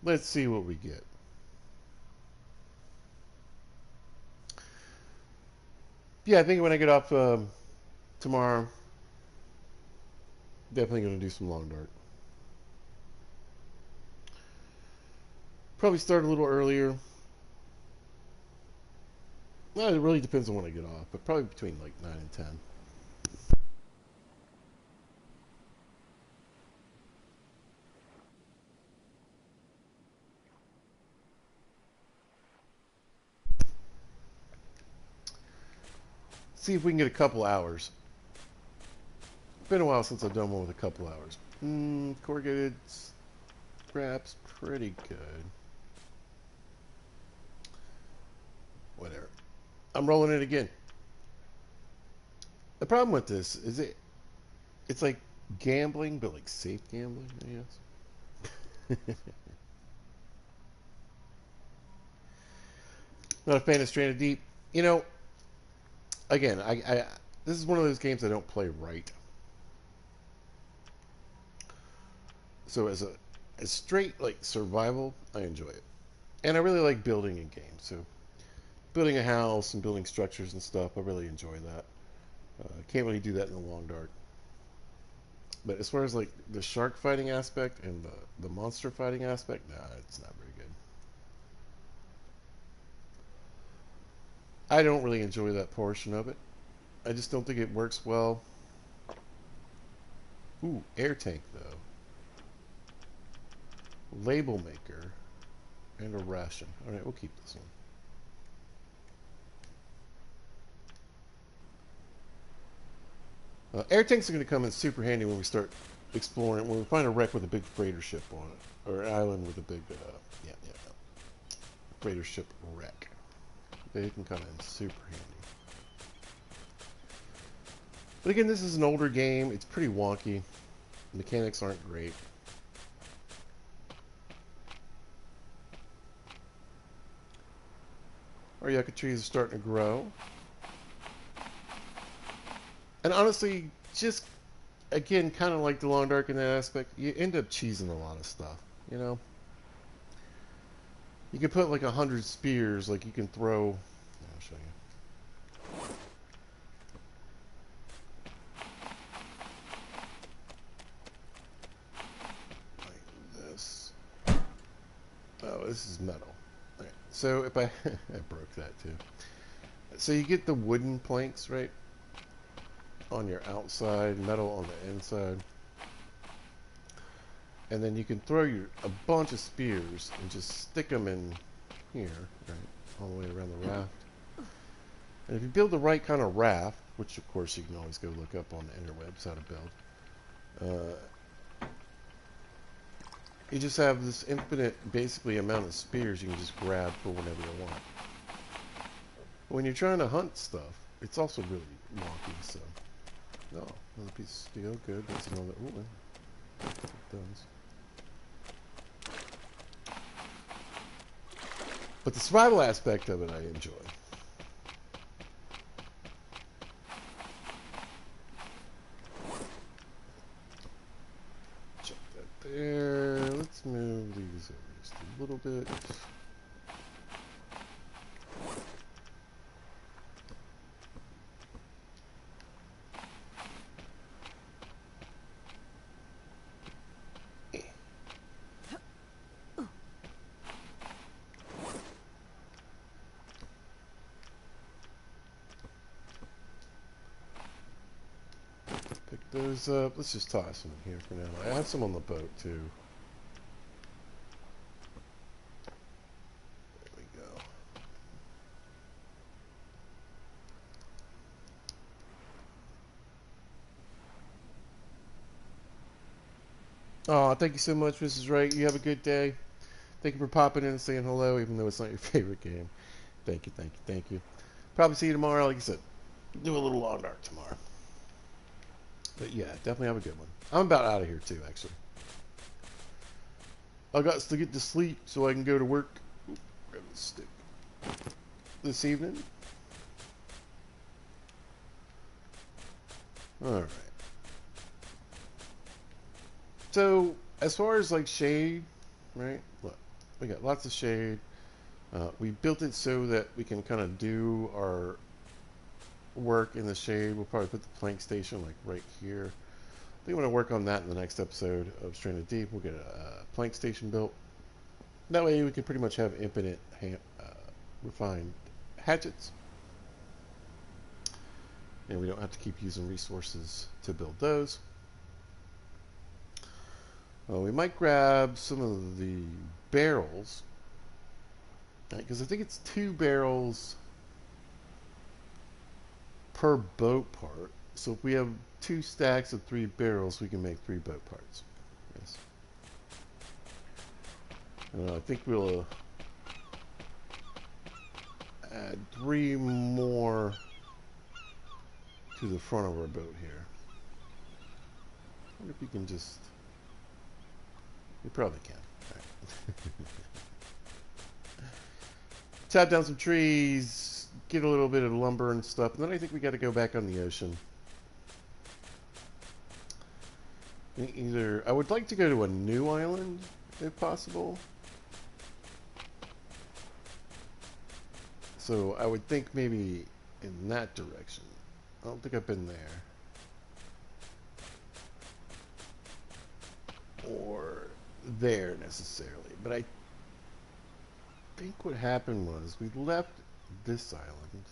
Let's see what we get. Yeah, I think when I get off tomorrow, definitely going to do some long dark. Probably start a little earlier. Well, it really depends on when I get off, but probably between like 9 and 10. See if we can get a couple hours. It's been a while since I've done one with a couple hours. Corrugated grab's pretty good. Whatever. I'm rolling it again. The problem with this is it's like gambling, but like safe gambling, I guess. Not a fan of Stranded Deep. You know, again, I this is one of those games I don't play right. So as straight like survival, I enjoy it, and I really like building in games. So building a house and building structures and stuff, I really enjoy that. Can't really do that in the long dark. But as far as like the shark fighting aspect and the monster fighting aspect, nah, it's not very good. I don't really enjoy that portion of it. I just don't think it works well. Ooh, air tank though. Label maker and a ration. All right, we'll keep this one. Air tanks are going to come in super handy when we start exploring. When we find a wreck with a big freighter ship on it, or an island with a big, freighter ship wreck. They can come in super handy. But again, this is an older game. It's pretty wonky. The mechanics aren't great. Our yucca trees are starting to grow. And honestly, just, again, kind of like the Long Dark in that aspect, you end up cheesing a lot of stuff, you know? You can put like 100 spears, like you can throw... I'll show you. Like this. Oh, this is metal. Okay. So if I... I broke that too. So you get the wooden planks, right? On your outside, metal on the inside. And then you can throw a bunch of spears and just stick them in here, right? All the way around the raft. And if you build the right kind of raft, which of course you can always go look up on the interwebs how to build, you just have this infinite, basically, amount of spears you can just grab for whenever you want. When you're trying to hunt stuff, it's also really wonky, so... Oh, another piece of steel, good. That's another... Ooh, it does. But the survival aspect of it I enjoy. Check that there. Let's move these over just a little bit. Pick those up. Let's just toss them in here for now. I have some on the boat too. There we go. Oh, thank you so much, Mrs. Wright. You have a good day. Thank you for popping in and saying hello, even though it's not your favorite game. Thank you, thank you, thank you. Probably see you tomorrow. Like I said, do a little Long Dark tomorrow. But yeah, definitely have a good one. I'm about out of here too, actually. I got to get to sleep so I can go to work. Ooh, grab the stick. This evening. Alright. So, as far as like shade, right? Look, we got lots of shade. We built it so that we can kind of do our work in the shade. We'll probably put the plank station like right here. I think I'm going to work on that in the next episode of Stranded Deep. We'll get a plank station built. That way we can pretty much have infinite refined hatchets. And we don't have to keep using resources to build those. We might grab some of the barrels. Because I think it's 2 barrels per boat part. So if we have 2 stacks of 3 barrels, we can make 3 boat parts. Yes. I think we'll add 3 more to the front of our boat here. I wonder if you can just... You probably can. All right. Chop down some trees, get a little bit of lumber and stuff, and then I think we got to go back on the ocean. Either I would like to go to a new island, if possible. So I would think maybe in that direction. I don't think I've been there. Or there necessarily, but I think what happened was we left this island,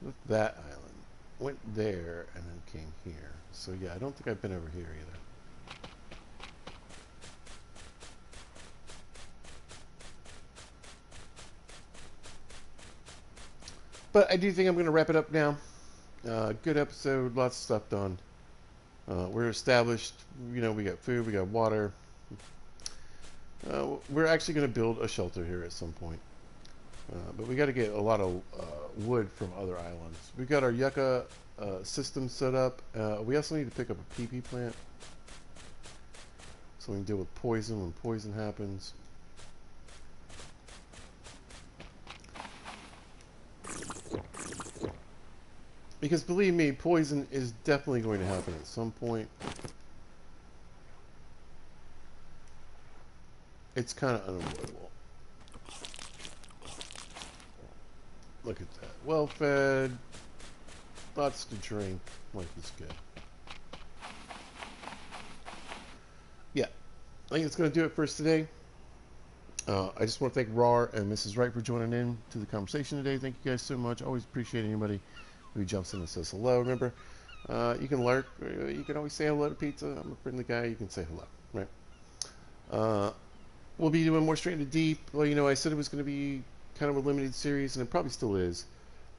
left that island, went there, and then came here. So yeah, I don't think I've been over here either. But I do think I'm going to wrap it up now. Good episode, lots of stuff done. We're established, you know, we got food, we got water. We're actually going to build a shelter here at some point. But we got to get a lot of wood from other islands. We've got our yucca system set up. We also need to pick up a PP plant, so we can deal with poison when poison happens. Because believe me, poison is definitely going to happen at some point. It's kind of unavoidable. Look at that. Well fed. Lots to drink. Life is good. Yeah. I think it's going to do it for us today. I just want to thank Rar and Mrs. Wright for joining in to the conversation today. Thank you guys so much. Always appreciate anybody who jumps in and says hello. Remember, you can lurk. You can always say hello to Pizza. I'm a friendly guy. You can say hello, right? We'll be doing more Straight into Deep. Well, you know, I said it was going to be kind of a limited series, and it probably still is.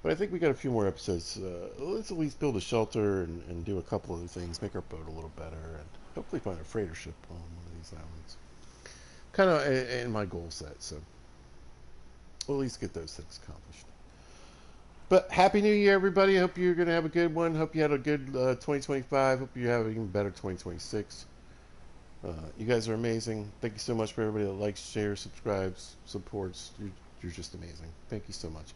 But I think we got a few more episodes. Let's at least build a shelter and do a couple other things, make our boat a little better, and hopefully find a freighter ship on one of these islands. Kind of in my goal set, so we'll at least get those things accomplished. But Happy New Year, everybody. I hope you're going to have a good one. Hope you had a good 2025. Hope you have an even better 2026. You guys are amazing. Thank you so much for everybody that likes, shares, subscribes, supports. You're just amazing. Thank you so much.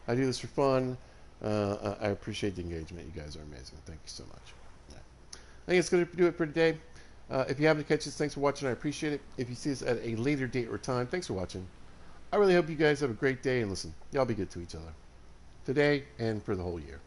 I do this for fun. I appreciate the engagement. You guys are amazing. Thank you so much. Right. I think it's going to do it for today. If you happen to catch this, thanks for watching. I appreciate it. If you see us at a later date or time, thanks for watching. I really hope you guys have a great day. And listen, y'all be good to each other today and for the whole year.